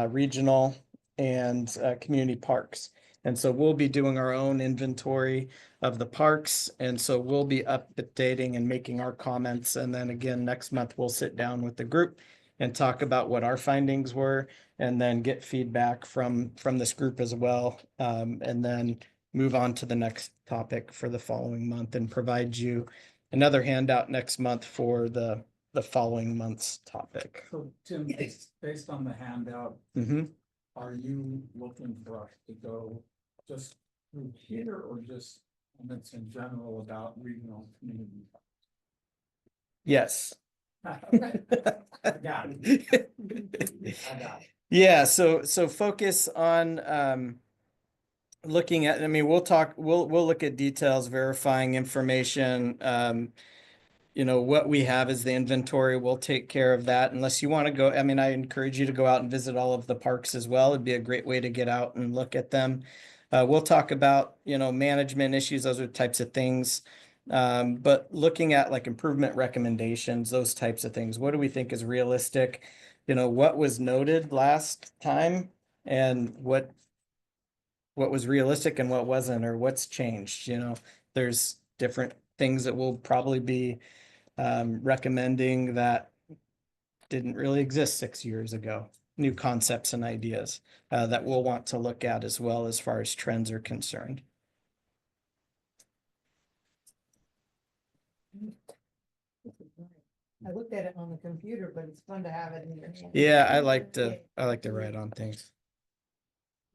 regional and community parks. And so we'll be doing our own inventory of the parks. And so we'll be updating and making our comments. And then again, next month, we'll sit down with the group and talk about what our findings were, and then get feedback from this group as well. And then move on to the next topic for the following month and provide you another handout next month for the following month's topic. So Tim, based on the handout, are you looking for us to go just through here or just comments in general about regional community? Yes. I got it. I got it. Yeah, so focus on looking at, I mean, we'll look at details, verifying information. You know, what we have is the inventory. We'll take care of that unless you want to go. I mean, I encourage you to go out and visit all of the parks as well. It'd be a great way to get out and look at them. We'll talk about, you know, management issues, those are types of things. But looking at like improvement recommendations, those types of things, what do we think is realistic? You know, what was noted last time and what was realistic and what wasn't, or what's changed, you know, there's different things that will probably be recommending that didn't really exist 6 years ago. New concepts and ideas that we'll want to look at as well as far as trends are concerned. I looked at it on the computer, but it's fun to have it in your hand. Yeah, I like to write on things.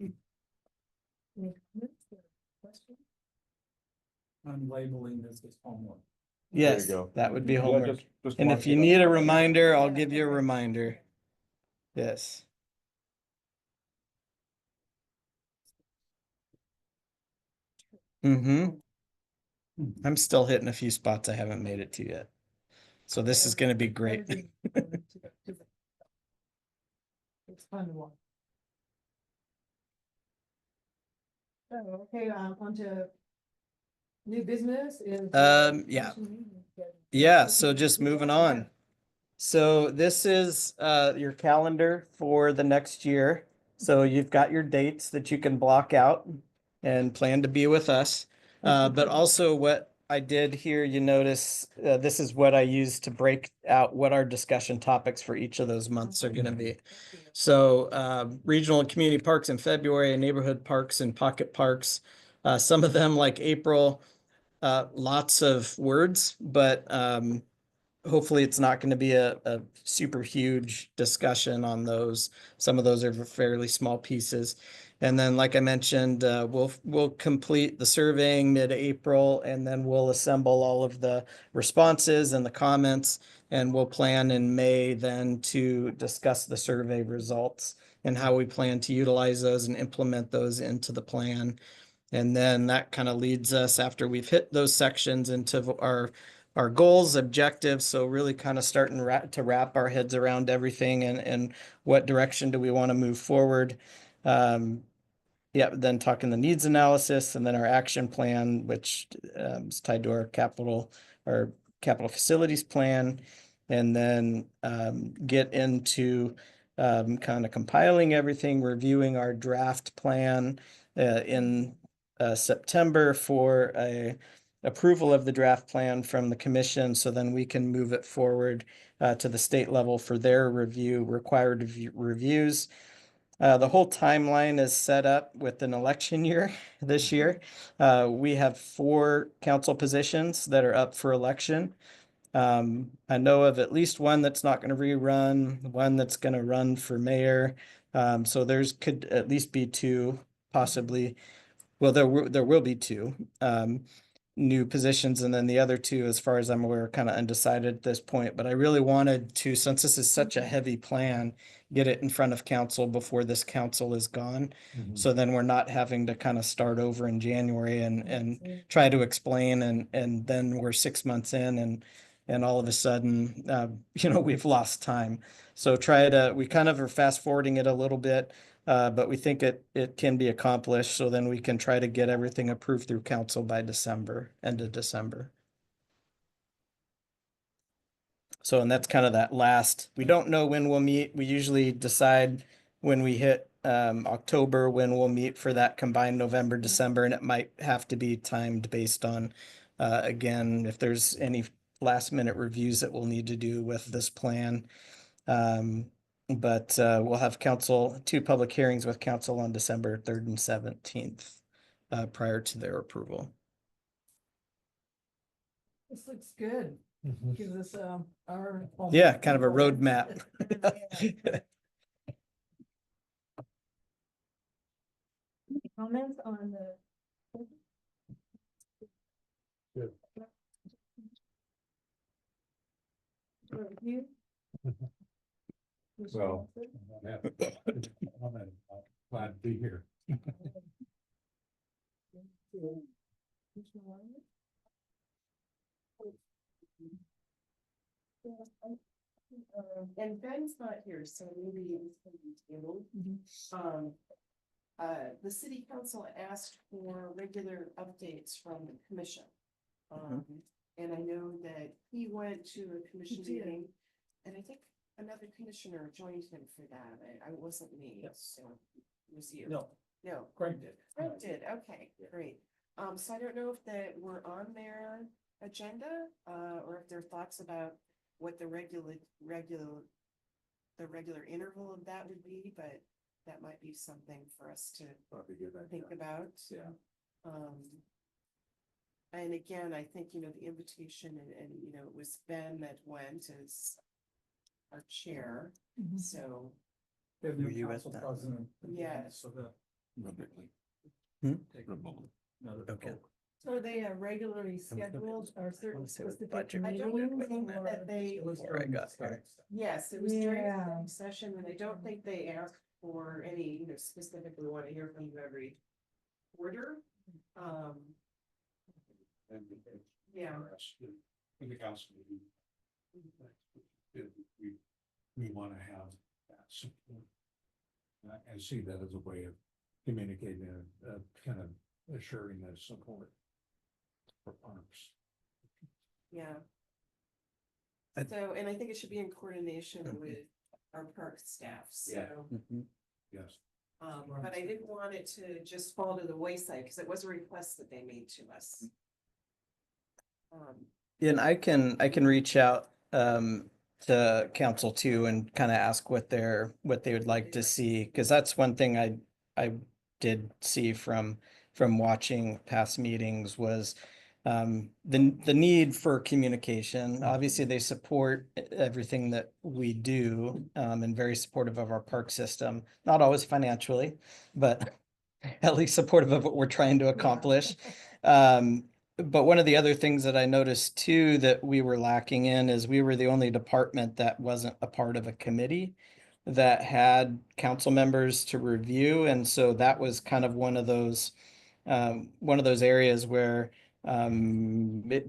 Any comments or questions? I'm labeling this as homework. Yes, go. that would be Yeah, homework. just And mark if you it up. need a reminder, I'll give you a reminder. Yes. Mm-hmm. I'm still hitting a few spots I haven't made it to yet. So this is gonna be great. It's fun to watch. So, okay, on to new business is. Yeah. Yeah, so just moving on. So this is your calendar for the next year. So you've got your dates that you can block out and plan to be with us. But also what I did here, you notice, this is what I used to break out what our discussion topics for each of those months are gonna be. So regional and community parks in February, and neighborhood parks and pocket parks. Some of them like April, lots of words, but hopefully it's not going to be a super huge discussion on those. Some of those are fairly small pieces. And then, like I mentioned, we'll complete the surveying mid-April, and then we'll assemble all of the responses and the comments, and we'll plan in May then to discuss the survey results and how we plan to utilize those and implement those into the plan. And then that kind of leads us, after we've hit those sections, into our goals, objectives. So really kind of starting to wrap our heads around everything and what direction do we want to move forward. Yeah, then talking the needs analysis and then our action plan, which is tied to our capital facilities plan. And then get into kind of compiling everything, reviewing our draft plan in September for a approval of the draft plan from the commission, so then we can move it forward to the state level for their required reviews. The whole timeline is set up with an election year this year. We have 4 council positions that are up for election. I know of at least one that's not going to rerun, one that's going to run for mayor. So could at least be 2, possibly. Well, there will be 2 new positions, and then the other 2, as far as I'm aware, are kind of undecided at this point. But I really wanted to, since this is such a heavy plan, get it in front of council before this council is gone. So then we're not having to kind of start over in January and try to explain, and then we're 6 months in and all of a sudden, you know, we've lost time. So we kind of are fast forwarding it a little bit. But we think it can be accomplished, so then we can try to get everything approved through council by December, end of December. So, and that's kind of that last, we don't know when we'll meet. We usually decide when we hit October, when we'll meet for that combined November, December, and it might have to be timed based on, again, if there's any last minute reviews that we'll need to do with this plan. But we'll have 2 public hearings with council on December 3rd and 17th prior to their approval. This looks good. Gives us our. Yeah, kind of a roadmap. Comments on the. Good. Review? Well, I'm glad to be here. here, so maybe it's gonna be tabled. The city council asked for regular updates from the commission. And I know that he went to a commission He did. meeting, and I think another commissioner joined him for that. I wasn't me, Yes. so it was you. No, No, Greg did. Greg did, okay, great. So I don't know if that were on their agenda, or if there are thoughts about what the regular interval of that would be, but that might be something for us to Probably good. think about. Yeah. And again, I think, the invitation and, it was Ben that went as our chair, so, Were you at that? President. Yeah. So that. Remotely. Take Remotely. another Okay. vote. So they are regularly scheduled or certain wanna say with specific budget. I don't meetings think or? that they, It was Before I during got the study. yes, it was during the Yeah. study session, and I don't think they asked for any, specifically want to hear from you every quarter. Yeah. In the council meeting. We want to have that support. And see that as a way of communicating, kind of assuring that support. For parks. Yeah. I- So, and I think it should be in coordination with our park staff, so. Yes. But I didn't want it to just fall to the wayside, because it was a request that they made to us. And I can reach out to council too and kind of ask what they would like to see, because that's one thing I did see from watching past meetings was the need for communication. Obviously, they support everything that we do and very supportive of our park system, not always financially, but at least supportive of what we're trying to accomplish. But one of the other things that I noticed too that we were lacking in is we were the only department that wasn't a part of a committee that had council members to review. And so that was kind of one of those areas where if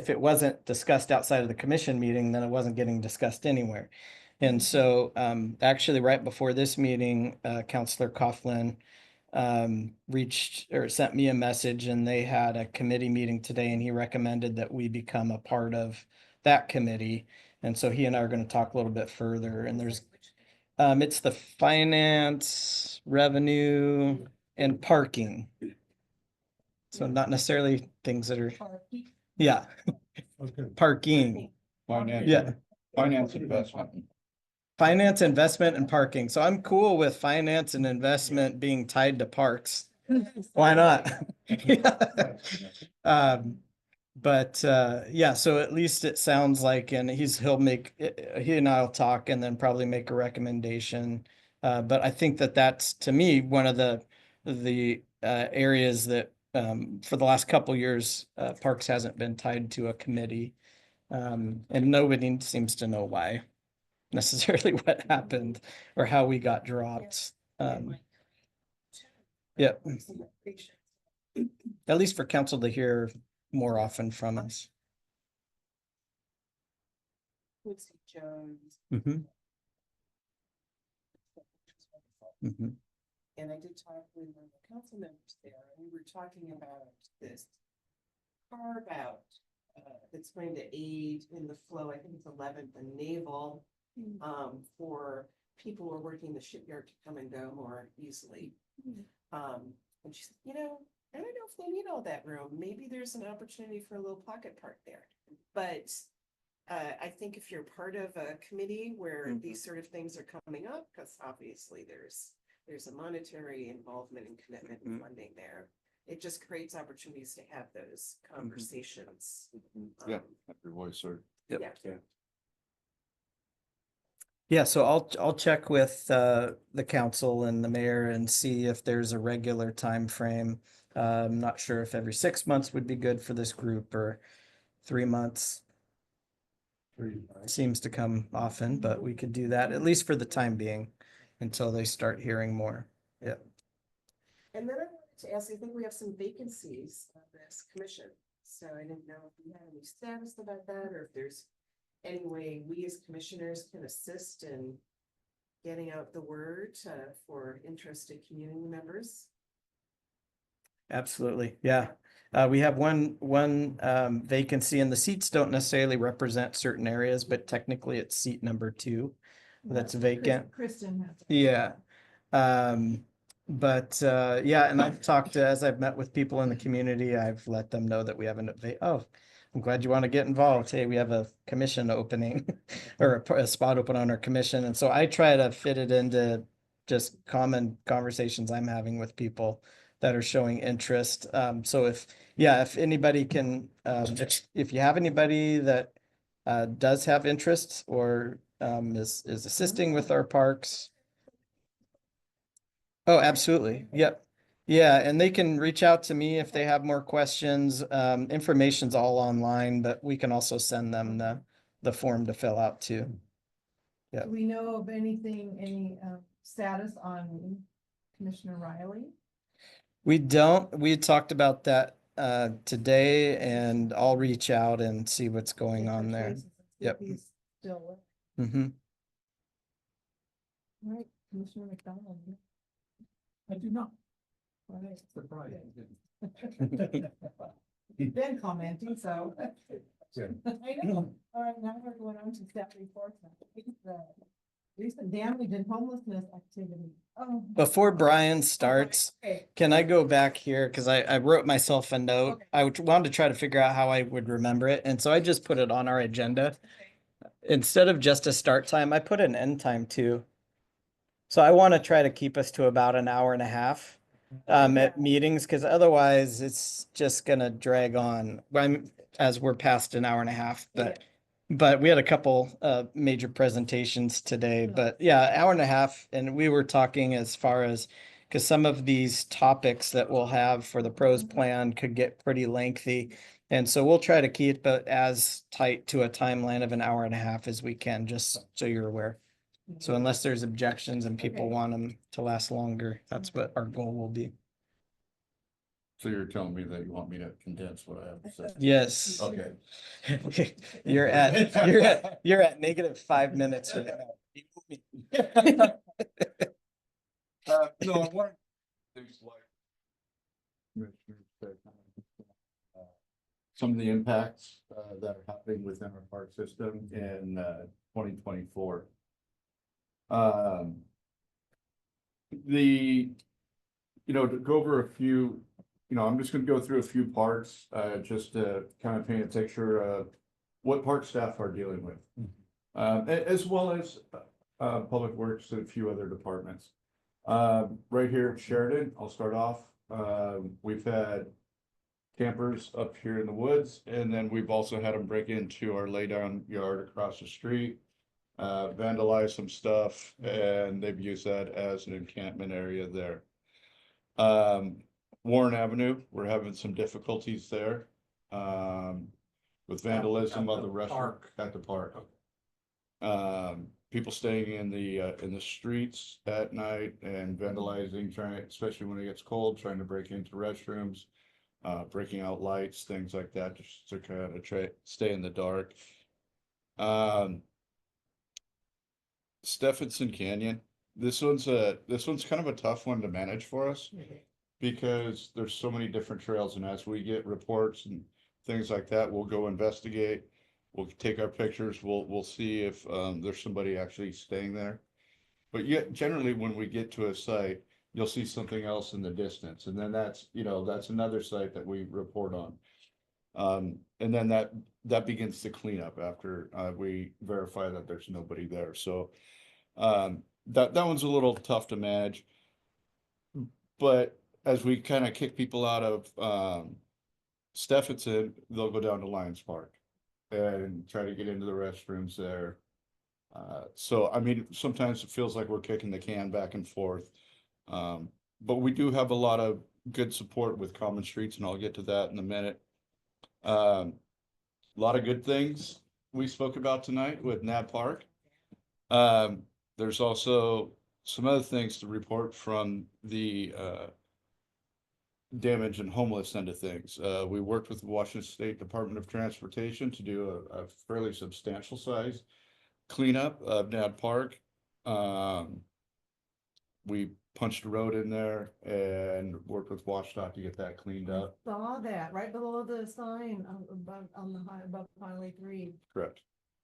it wasn't discussed outside of the commission meeting, then it wasn't getting discussed anywhere. And so actually right before this meeting, Councillor Coughlin reached or sent me a message, and they had a committee meeting today, and he recommended that we become a part of that committee. And so he and I are going to talk a little bit further, and there's it's the finance, revenue, and parking. So not necessarily things that are, yeah, parking, yeah. Finance investment. Finance, investment, and parking. So I'm cool with finance and investment being tied to parks. Why not? But yeah, so at least it sounds like, and he and I'll talk and then probably make a recommendation. But I think that's, to me, one of the areas that for the last couple years, Parks hasn't been tied to a committee. And nobody seems to know why necessarily what happened or how we got dropped. Yeah, at least for council to hear more often from us. Quincy Jones. Mhm. Mhm. And I did talk with one of the council members there, and we were talking about this carve out that's going to aid in the flow. I think it's 11th and Naval, for people who are working the shipyard to come and go more easily. And she said, I don't know if they need all that room. Maybe there's an opportunity for a little pocket park there. But I think if you're part of a committee where these sort of things are coming up, because obviously there's a monetary involvement and commitment and funding there. It just creates opportunities to have those conversations. Yeah, have your voice heard. Yep. Yeah. Yeah, so I'll check with the council and the mayor and see if there's a regular time frame. I'm not sure if every 6 months would be good for this group or 3 months. Seems to come often, but we could do that at least for the time being until they start hearing more. Yeah. And then I wanted to ask, I think we have some vacancies on this commission. So I didn't know if you had any status about that, or if there's any way we as commissioners can assist in getting out the word for interested community members. Absolutely, yeah. We have one vacancy and the seats don't necessarily represent certain areas, but technically it's seat number 2 that's vacant. Kristen has. Yeah. But yeah, and I've talked to, as I've met with people in the community, I've let them know that we have oh, I'm glad you want to get involved. Hey, we have a commission opening or a spot open on our commission. And so I try to fit it into just common conversations I'm having with people that are showing interest. So if anybody can, if you have anybody that does have interest or is assisting with our parks. Oh, absolutely. Yep. Yeah, and they can reach out to me if they have more questions. Information's all online, but we can also send them the form to fill out too. Do we know of anything, any status on Commissioner Riley? We don't. We talked about that today, and I'll reach out and see what's going on there. Yep. He's still. Mm-hmm. All right, Commissioner McDonald. I do not. All right. Surprised. You've been commenting, so. Good. I know. All right, now we're going on to staff reports. Recent damage and homelessness activity. Oh. Before Brian starts, Okay. can I go back here? Because I wrote myself a note. Okay. I wanted to try to figure out how I would remember it. And so I just put it on our agenda. Instead of just a start time, I put an end time too. So I want to try to keep us to about an hour and a half at meetings, because otherwise it's just gonna drag on. As we're past an hour and a half, but we had a couple major presentations today, but yeah, hour and a half. And we were talking as far as, because some of these topics that we'll have for the pros plan could get pretty lengthy. And so we'll try to keep it as tight to a timeline of an hour and a half as we can, just so you're aware. So unless there's objections and people want them to last longer, that's what our goal will be. So you're telling me that you want me to condense what I have to say? Yes. Okay. You're at -5 minutes right now. No, I want things like some of the impacts that are happening within our park system in 2024. To go over a few, I'm just gonna go through a few parts, just to kind of paint a picture of what park staff are dealing with. As well as Public Works and a few other departments. Right here at Sheridan, I'll start off. We've had campers up here in the woods, and then we've also had them break into our laydown yard across the street, vandalize some stuff, and they've used that as an encampment area there. Warren Avenue, we're having some difficulties there, with vandalism of the restaurant at the park. People staying in the streets at night and vandalizing, especially when it gets cold, trying to break into restrooms, breaking out lights, things like that, just to kind of stay in the dark. Stephenson Canyon, this one's kind of a tough one to manage for us, because there's so many different trails, and as we get reports and things like that, we'll go investigate. We'll take our pictures. We'll see if there's somebody actually staying there. But yet, generally, when we get to a site, you'll see something else in the distance, and then that's another site that we report on. And then that begins the cleanup after we verify that there's nobody there. So that one's a little tough to manage. But as we kind of kick people out of Stephenson, they'll go down to Lions Park and try to get into the restrooms there. So, I mean, sometimes it feels like we're kicking the can back and forth. But we do have a lot of good support with Common Streets, and I'll get to that in a minute. A lot of good things we spoke about tonight with NAB Park. There's also some other things to report from the damage and homeless end of things. We worked with the Washington State Department of Transportation to do a fairly substantial size cleanup of NAB Park. We punched a road in there and worked with WashDOT to get that cleaned up. Saw that right below the sign above, on the high, above Highway 3. Correct.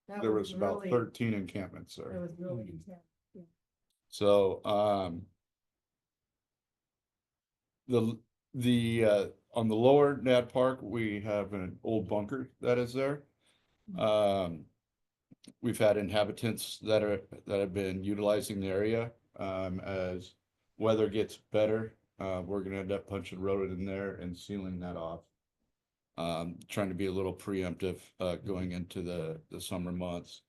That There was about really, 13 encampments that there. was really intense. So, on the lower Nad Park, we have an old bunker that is there. We've had inhabitants that have been utilizing the area, as weather gets better. We're gonna end up punching road in there and sealing that off. Trying to be a little preemptive, going into the summer months.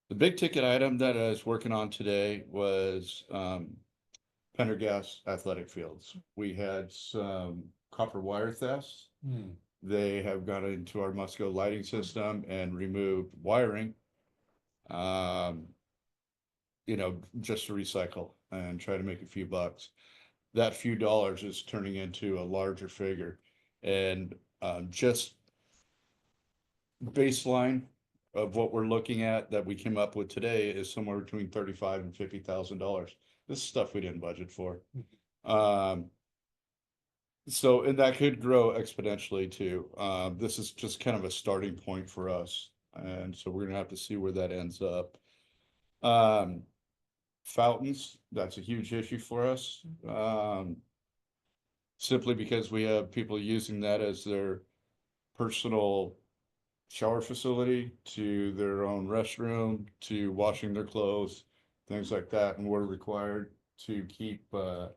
The big ticket item that I was working on today was, Pendergast Athletic Fields. We had some copper wire thefts. They have gone into our Musco lighting system and removed wiring. Just to recycle and try to make a few bucks. That few dollars is turning into a larger figure. And just baseline of what we're looking at that we came up with today is somewhere between $35,000 and $50,000. This is stuff we didn't budget for. So, and that could grow exponentially too. This is just kind of a starting point for us. And so we're gonna have to see where that ends up. Fountains, that's a huge issue for us. Simply because we have people using that as their personal shower facility, to their own restroom, to washing their clothes, things like that, and we're required to keep the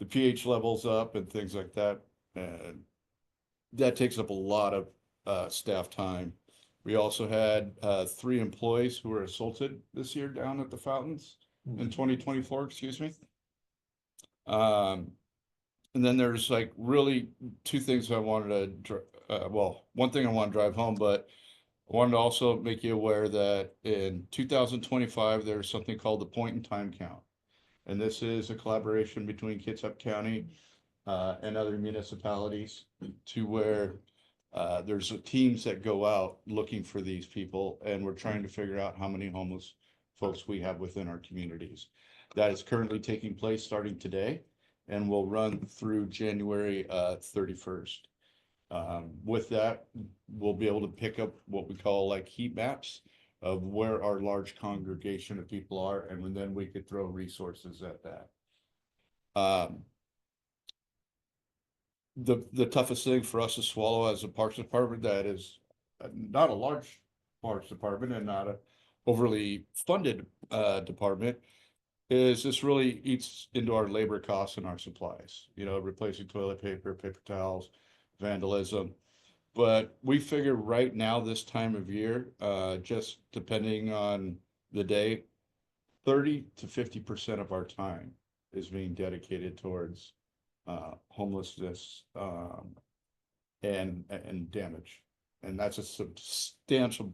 pH levels up and things like that. And that takes up a lot of staff time. We also had 3 employees who were assaulted this year down at the fountains in 2024, excuse me. And then there's like really 2 things I wanted to, one thing I want to drive home, but I wanted to also make you aware that in 2025, there's something called the point in time count. And this is a collaboration between Kitsap County and other municipalities, to where there's teams that go out looking for these people, and we're trying to figure out how many homeless folks we have within our communities. That is currently taking place starting today and will run through January 31st. With that, we'll be able to pick up what we call like heat maps of where our large congregation of people are, and then we could throw resources at that. The toughest thing for us to swallow as a Parks Department that is not a large Parks Department and not a overly funded department is this really eats into our labor costs and our supplies, replacing toilet paper, paper towels, vandalism. But we figure right now, this time of year, just depending on the day, 30 to 50% of our time is being dedicated towards homelessness and damage. And that's a substantial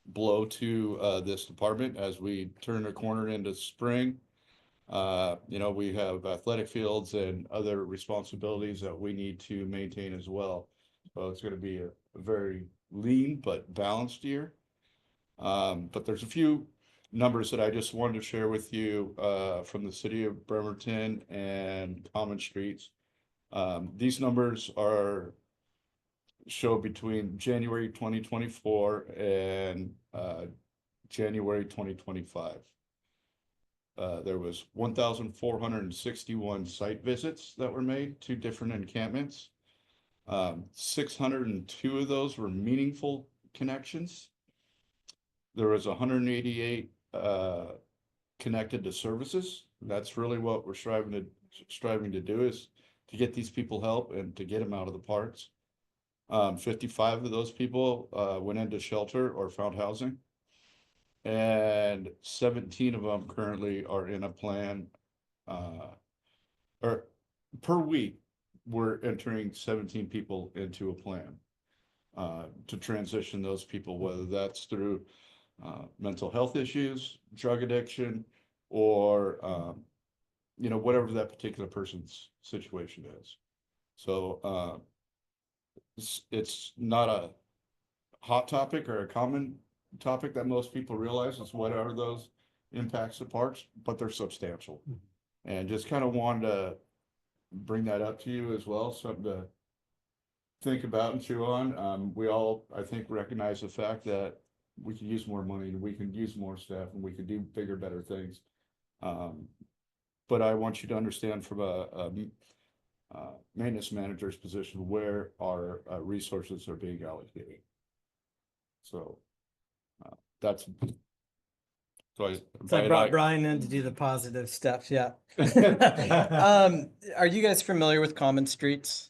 blow to this department as we turn a corner into spring. We have athletic fields and other responsibilities that we need to maintain as well. So it's going to be a very lean but balanced year. But there's a few numbers that I just wanted to share with you from the city of Bremerton and Common Streets. These numbers show between January 2024 and January 2025. There was 1,461 site visits that were made to different encampments. 602 of those were meaningful connections. There was 188 connected to services. That's really what we're striving to do, is to get these people help and to get them out of the parks. 55 of those people went into shelter or found housing. And 17 of them currently are in a plan, or per week, we're entering 17 people into a plan to transition those people, whether that's through mental health issues, drug addiction, or whatever that particular person's situation is. So it's not a hot topic or a common topic that most people realize is what are those impacts the parks, but they're substantial. And just kind of wanted to bring that up to you as well, something to think about and chew on. We all, I think, recognize the fact that we can use more money and we can use more staff and we can do bigger, better things. But I want you to understand from a maintenance manager's position where our resources are being allocated. So that's. So I brought Brian in to do the positive stuff, yeah. Are you guys familiar with Common Streets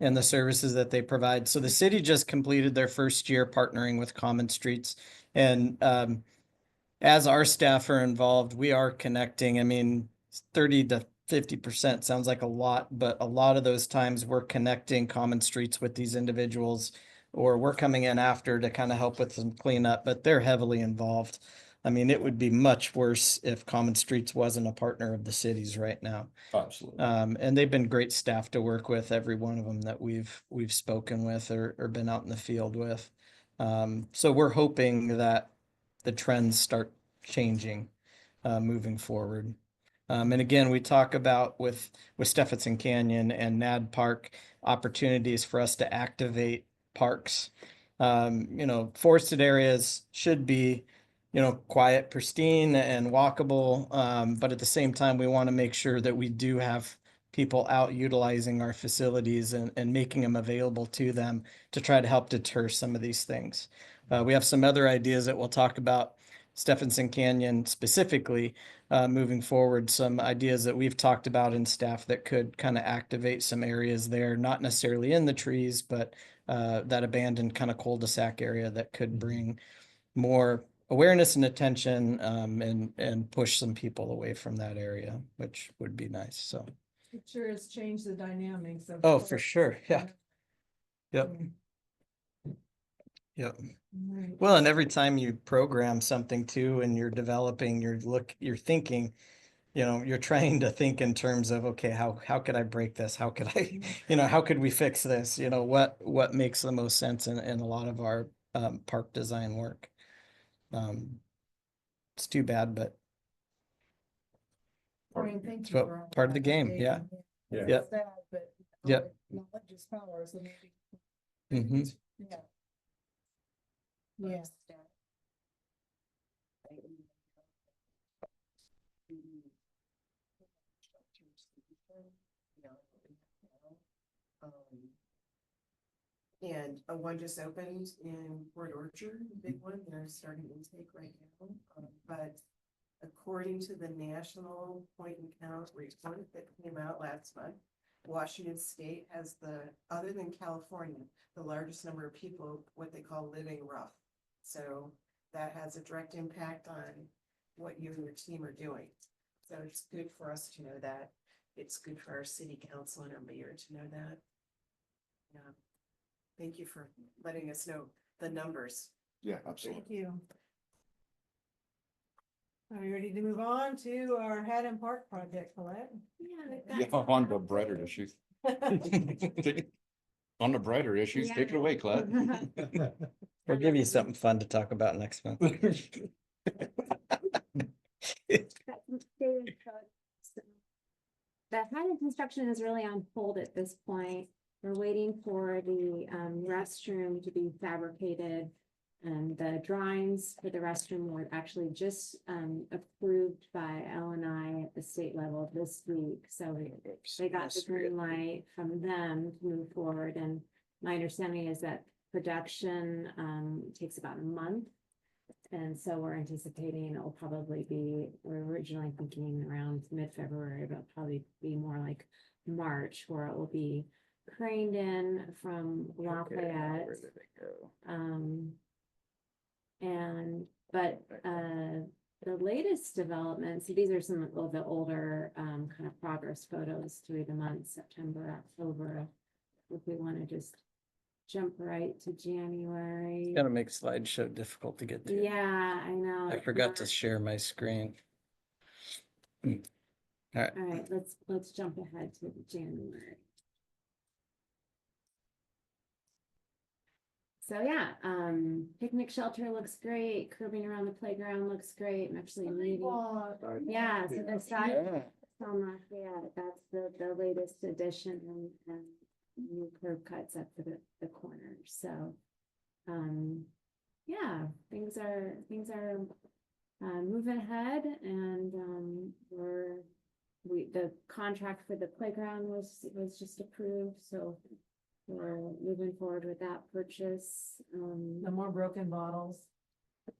and the services that they provide? So the city just completed their first year partnering with Common Streets. And as our staff are involved, we are connecting. I mean, 30 to 50% sounds like a lot, but a lot of those times we're connecting Common Streets with these individuals, or we're coming in after to kind of help with some cleanup, but they're heavily involved. I mean, it would be much worse if Common Streets wasn't a partner of the cities right now. Absolutely. And they've been great staff to work with, every one of them that we've spoken with or been out in the field with. So we're hoping that the trends start changing moving forward. And again, we talk about with Stephenson Canyon and Nad Park opportunities for us to activate parks. You know, forested areas should be, you know, quiet, pristine and walkable. But at the same time, we want to make sure that we do have people out utilizing our facilities and making them available to them to try to help deter some of these things. We have some other ideas that we'll talk about Stephenson Canyon specifically moving forward, some ideas that we've talked about in staff that could kind of activate some areas there, not necessarily in the trees, but that abandoned kind of cul-de-sac area that could bring more awareness and attention and push some people away from that area, which would be nice. So It sure has changed the dynamics of. oh, for sure. Yeah. Yep. Yep. Right. Well, and every time you program something too, and you're developing, you're thinking, you know, you're trying to think in terms of, okay, how could I break this? How could I, you know, how could we fix this? You know, what makes the most sense in a lot of our park design work. It's too bad, but Brian, thank it's you for all part of the that game. update. Yeah. Yeah. Yeah. It's sad, but Yep. knowledge is power, so maybe. Mhm. Yeah. Yeah. And one just opened in Port Orchard, a big one, they're starting intake right now, but according to the National Point and Count report that came out last month, Washington State has other than California, the largest number of people, what they call living rough. So that has a direct impact on what you and your team are doing. So it's good for us to know that. It's good for our city council and our mayor to know that. Yeah. Thank you for letting us know the numbers. Yeah, absolutely. Thank you. Are we ready to move on to our Haddon Park project, Colette? Yeah, on the brighter issues. On the brighter issues, take it away, Clyde. We'll give you something fun to talk about next month. The Haddon construction is really on hold at this point. We're waiting for the restroom to be fabricated. And the drawings for the restroom were actually just approved by LNI at the state level this week. So they got the green light from them to move forward. And my understanding is that production takes about a month. And so we're anticipating it will probably be, we're originally thinking around mid-February, but it'll probably be more like March, where it will be craned in from Lafayette. The latest developments, so these are some of the older kind of progress photos through the months, September, October. If we want to just jump right to January. Gotta make slideshow difficult to get to. Yeah, I know. I forgot to share my screen. All right. All right, let's jump ahead to January. So yeah, picnic shelter looks great, curbing around the playground looks great, I'm actually meeting. Yeah, so the side, yeah, that's the latest addition and new curb cuts up to the corner, so. Yeah, things are moving ahead and, the contract for the playground was just approved, so. We're moving forward with that purchase, No more broken bottles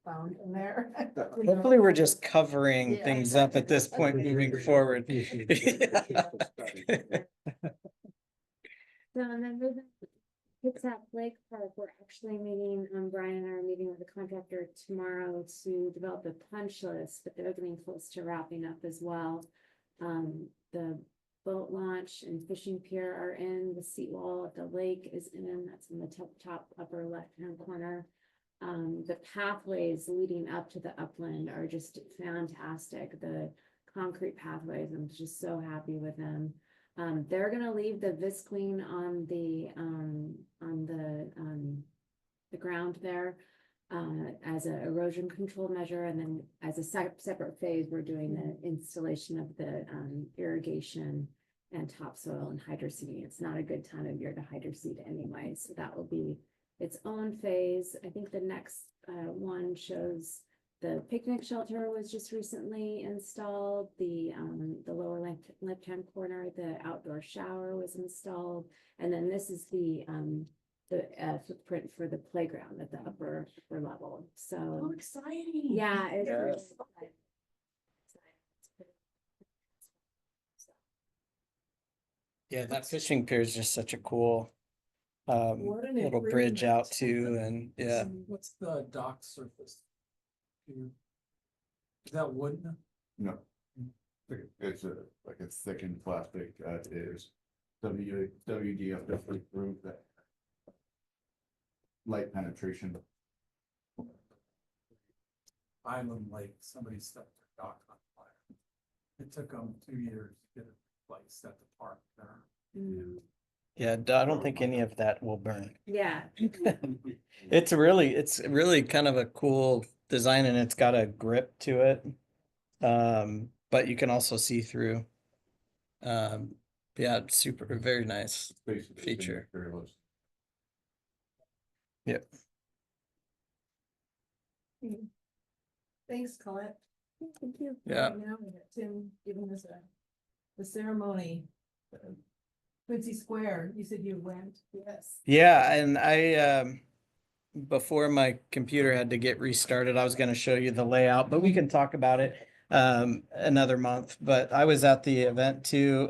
found in there. Hopefully, we're just covering Yeah. things up at this point moving forward. So, and then moving, Kitsap Lake Park, we're actually meeting, Brian and I are meeting with the contractor tomorrow to develop a punch list, but they're getting close to wrapping up as well. The boat launch and fishing pier are in, the seawall at the lake is in, that's in the top upper left-hand corner. The pathways leading up to the upland are just fantastic, the concrete pathways, I'm just so happy with them. They're gonna leave the Visqueen on the ground there as an erosion control measure, and then as a separate phase, we're doing the installation of the irrigation and topsoil and hydroseeding. It's not a good time of year to hydroseed anyway, so that will be its own phase. I think the next one shows the picnic shelter was just recently installed. The lower left-hand corner, the outdoor shower was installed. And then this is the footprint for the playground at the upper level. So Oh, exciting. yeah, it's Yeah. really exciting. Yeah, that fishing pier is just such a cool What an little bridge out improvement. to, and yeah. What's the dock surface? Is that wooden? No. It's like a thickened plastic, is WDF proof that. Light penetration. Island Lake, somebody set their dock on fire. It took them 2 years to get it placed at the park there. Yeah, I don't think any of that will burn. Yeah. It's really kind of a cool design, and it's got a grip to it. But you can also see through. Yeah, it's very nice Basically, feature. materials. Yep. Thanks, Colette. Thank you. Yeah. Now we got Tim giving us the ceremony. Quincy Square, you said you went, yes. Yeah, and I before my computer had to get restarted, I was going to show you the layout, but we can talk about it another month. But I was at the event too.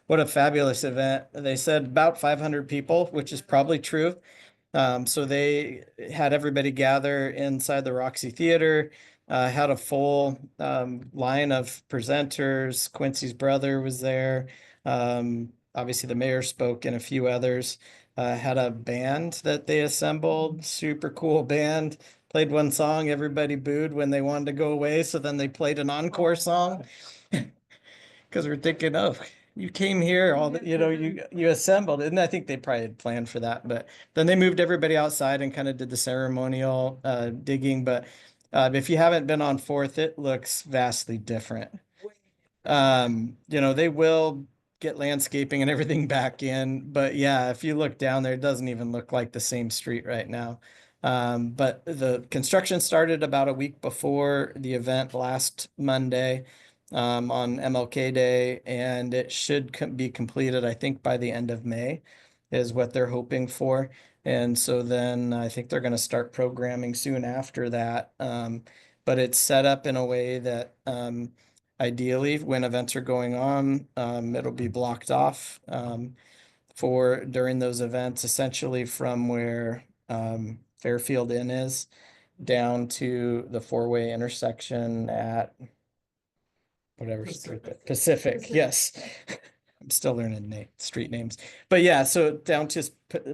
What a fabulous event. They said about 500 people, which is probably true. So they had everybody gather inside the Roxy Theater, had a full line of presenters. Quincy's brother was there. Obviously the mayor spoke and a few others. Had a band that they assembled, super cool band. Played one song, everybody booed when they wanted to go away. So then they played an encore song. Because we're thinking, oh, you came here, all the, you assembled, and I think they probably had planned for that, but then they moved everybody outside and kind of did the ceremonial digging. But if you haven't been on 4th, it looks vastly different. They will get landscaping and everything back in, but yeah, if you look down there, it doesn't even look like the same street right now. But the construction started about a week before the event last Monday. On MLK Day, and it should be completed, I think, by the end of May is what they're hoping for. And so then I think they're going to start programming soon after that. But it's set up in a way that ideally when events are going on, it'll be blocked off for during those events, essentially from where Fairfield Inn is down to the 4-way intersection at whatever street Pacific, yes. I'm still learning street names, but yeah, so down to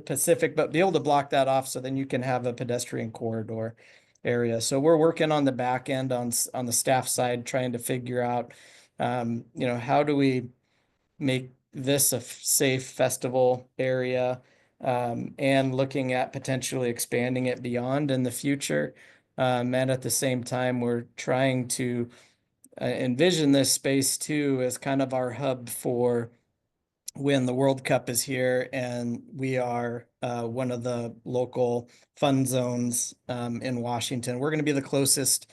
Pacific, but be able to block that off so then you can have a pedestrian corridor area. So we're working on the back end on the staff side, trying to figure out, how do we make this a safe festival area and looking at potentially expanding it beyond in the future. And at the same time, we're trying to envision this space too as kind of our hub for when the World Cup is here, and we are one of the local fun zones in Washington. We're going to be the closest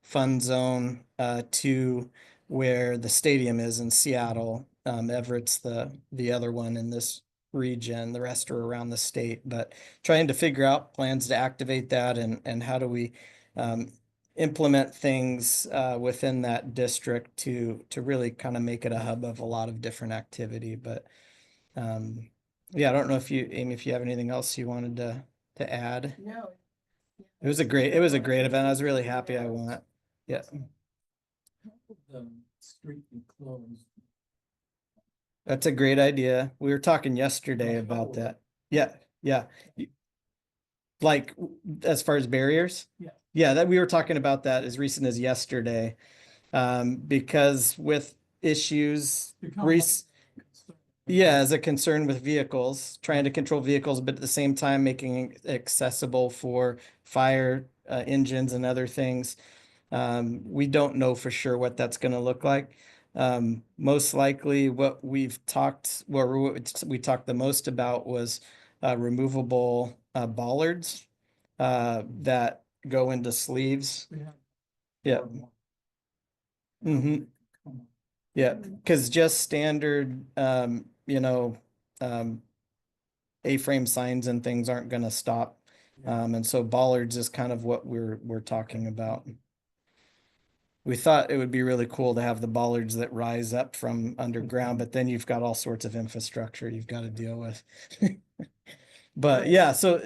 fun zone to where the stadium is in Seattle. Everett's the other one in this region. The rest are around the state, but trying to figure out plans to activate that and how do we implement things within that district to really kind of make it a hub of a lot of different activity. But yeah, I don't know if you, Amy, if you have anything else you wanted to add. No. It was a great event. I was really happy I went. Yeah. The street be closed. That's a great idea. We were talking yesterday about that. Yeah, yeah. Like as far as barriers? Yeah. Yeah, that we were talking about that as recent as yesterday. Because with issues, yeah, as a concern with vehicles, trying to control vehicles, but at the same time making it accessible for fire engines and other things. We don't know for sure what that's going to look like. Most likely what we've talked, what we talked the most about was removable bollards that go into sleeves. Yeah. Mm-hmm. Yeah, because just standard, A-frame signs and things aren't going to stop. And so bollards is kind of what we're talking about. We thought it would be really cool to have the bollards that rise up from underground, but then you've got all sorts of infrastructure you've got to deal with. But yeah, so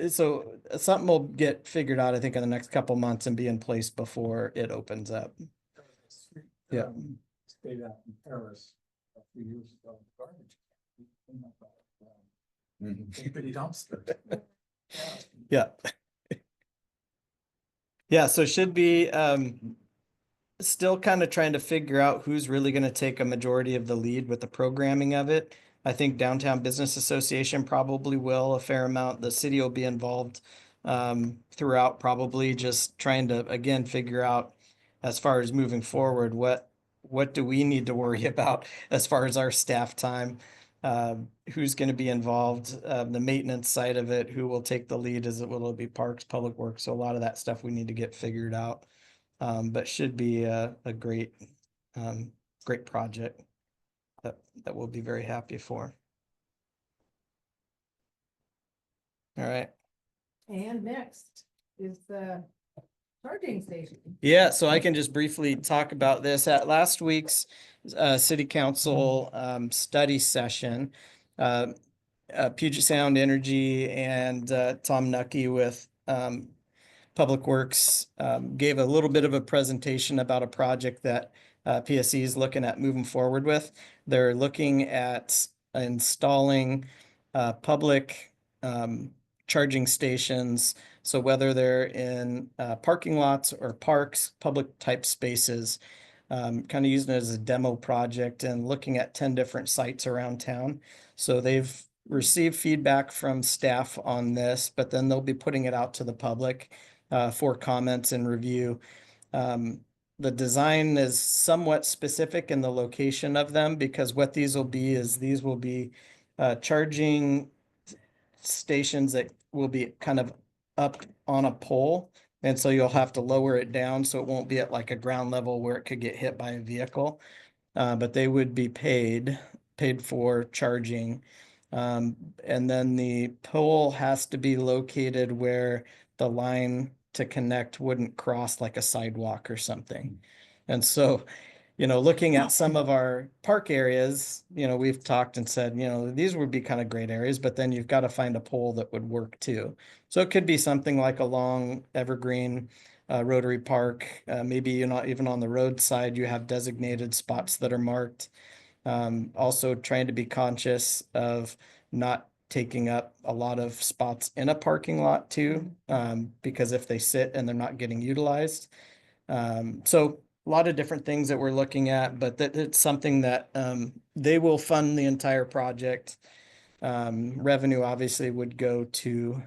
something will get figured out, I think, in the next couple months and be in place before it opens up. Yeah. Stayed out in Paris a few years ago. Garbage. Big dumpster. Yeah. Yeah, so should be still kind of trying to figure out who's really going to take a majority of the lead with the programming of it. I think Downtown Business Association probably will a fair amount. The city will be involved throughout, probably just trying to, again, figure out as far as moving forward, what do we need to worry about as far as our staff time? Who's going to be involved? The maintenance side of it, who will take the lead? Will it be Parks, Public Works? So a lot of that stuff we need to get figured out. But should be a great project that we'll be very happy for. All right. And next is the charging station. Yeah, so I can just briefly talk about this. At last week's city council study session, Puget Sound Energy and Tom Nucky with Public Works gave a little bit of a presentation about a project that PSC is looking at moving forward with. They're looking at installing public charging stations. So whether they're in parking lots or parks, public type spaces, kind of using it as a demo project and looking at 10 different sites around town. So they've received feedback from staff on this, but then they'll be putting it out to the public for comments and review. The design is somewhat specific in the location of them, because what these will be is these will be charging stations that will be kind of up on a pole. And so you'll have to lower it down so it won't be at like a ground level where it could get hit by a vehicle. But they would be paid for charging. And then the pole has to be located where the line to connect wouldn't cross like a sidewalk or something. And so, looking at some of our park areas, we've talked and said, these would be kind of great areas, but then you've got to find a pole that would work too. So it could be something like along Evergreen, Rotary Park, maybe even on the roadside, you have designated spots that are marked. Also trying to be conscious of not taking up a lot of spots in a parking lot too, because if they sit and they're not getting utilized. So a lot of different things that we're looking at, but that it's something that they will fund the entire project. Revenue obviously would go to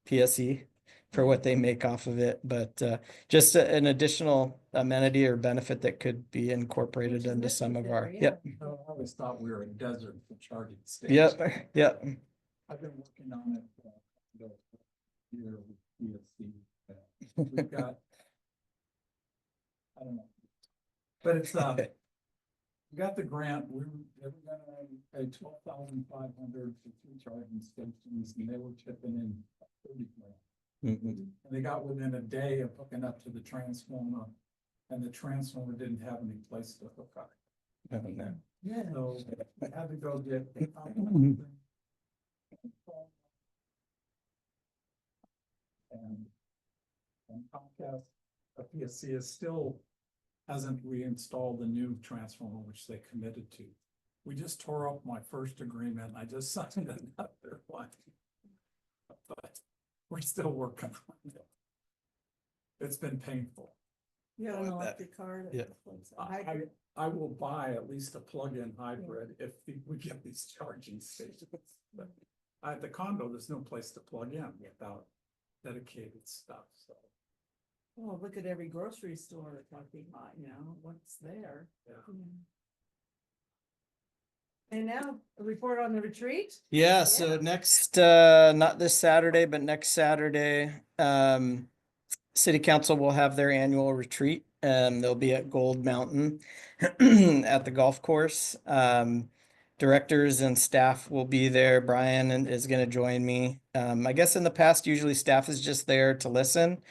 PSE for what they make off of it, but just an additional amenity or benefit that could be incorporated Which is into some of our, necessary, yep, I always thought we were a desert for charging stations. yep, yep. I've been working on it. Here with PSC. We've got. I don't know. But it's, we got the grant, we were gonna pay 12,500 for 3 charging stations, and they were chipping in 30 grand. Mhm. And they got within a day of hooking up to the transformer, and the transformer didn't have any place to hook up. Oh, no. Yeah. So we had to go get. And Comcast, PSC is still hasn't reinstalled the new transformer, which they committed to. We just tore up my first agreement. I just signed another one. But we're still working on it. It's been painful. Yeah, I an bet. electric car. that Yeah. plugs in. Hybrid. I will buy at least a plug-in hybrid if we get these charging stations. But at the condo, there's no place to plug in without dedicated stuff, so. Oh, look at every grocery store talking about, you know, what's there. And now, a report on the retreat? Yeah, so Yeah. next, not this Saturday, but next Saturday, City Council will have their annual retreat. They'll be at Gold Mountain at the golf course. Directors and staff will be there. Brian is gonna join me. I guess in the past, usually staff is just there to listen.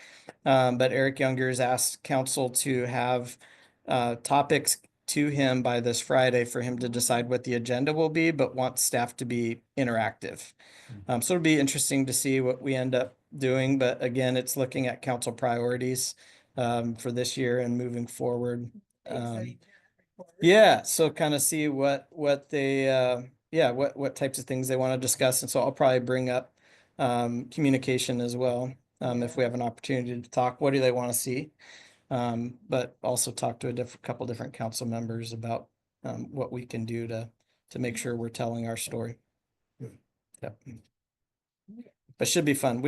But Eric Younger has asked council to have, topics to him by this Friday for him to decide what the agenda will be, but wants staff to be interactive. So it'll be interesting to see what we end up doing, but again, it's looking at council priorities for this year and moving forward. Yeah, so kind of see what they what types of things they want to discuss, and so I'll probably bring up communication as well. If we have an opportunity to talk, what do they want to see? But also talk to a couple different council members about what we can do to make sure we're telling our story. Yep. But should be fun.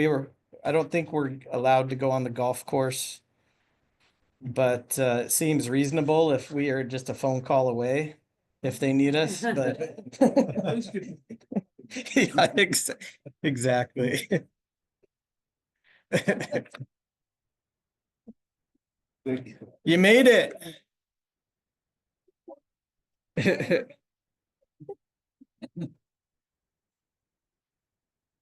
I don't think we're allowed to go on the golf course, but it seems reasonable if we are just a phone call away if they need us, but. Yeah, exactly. You made it.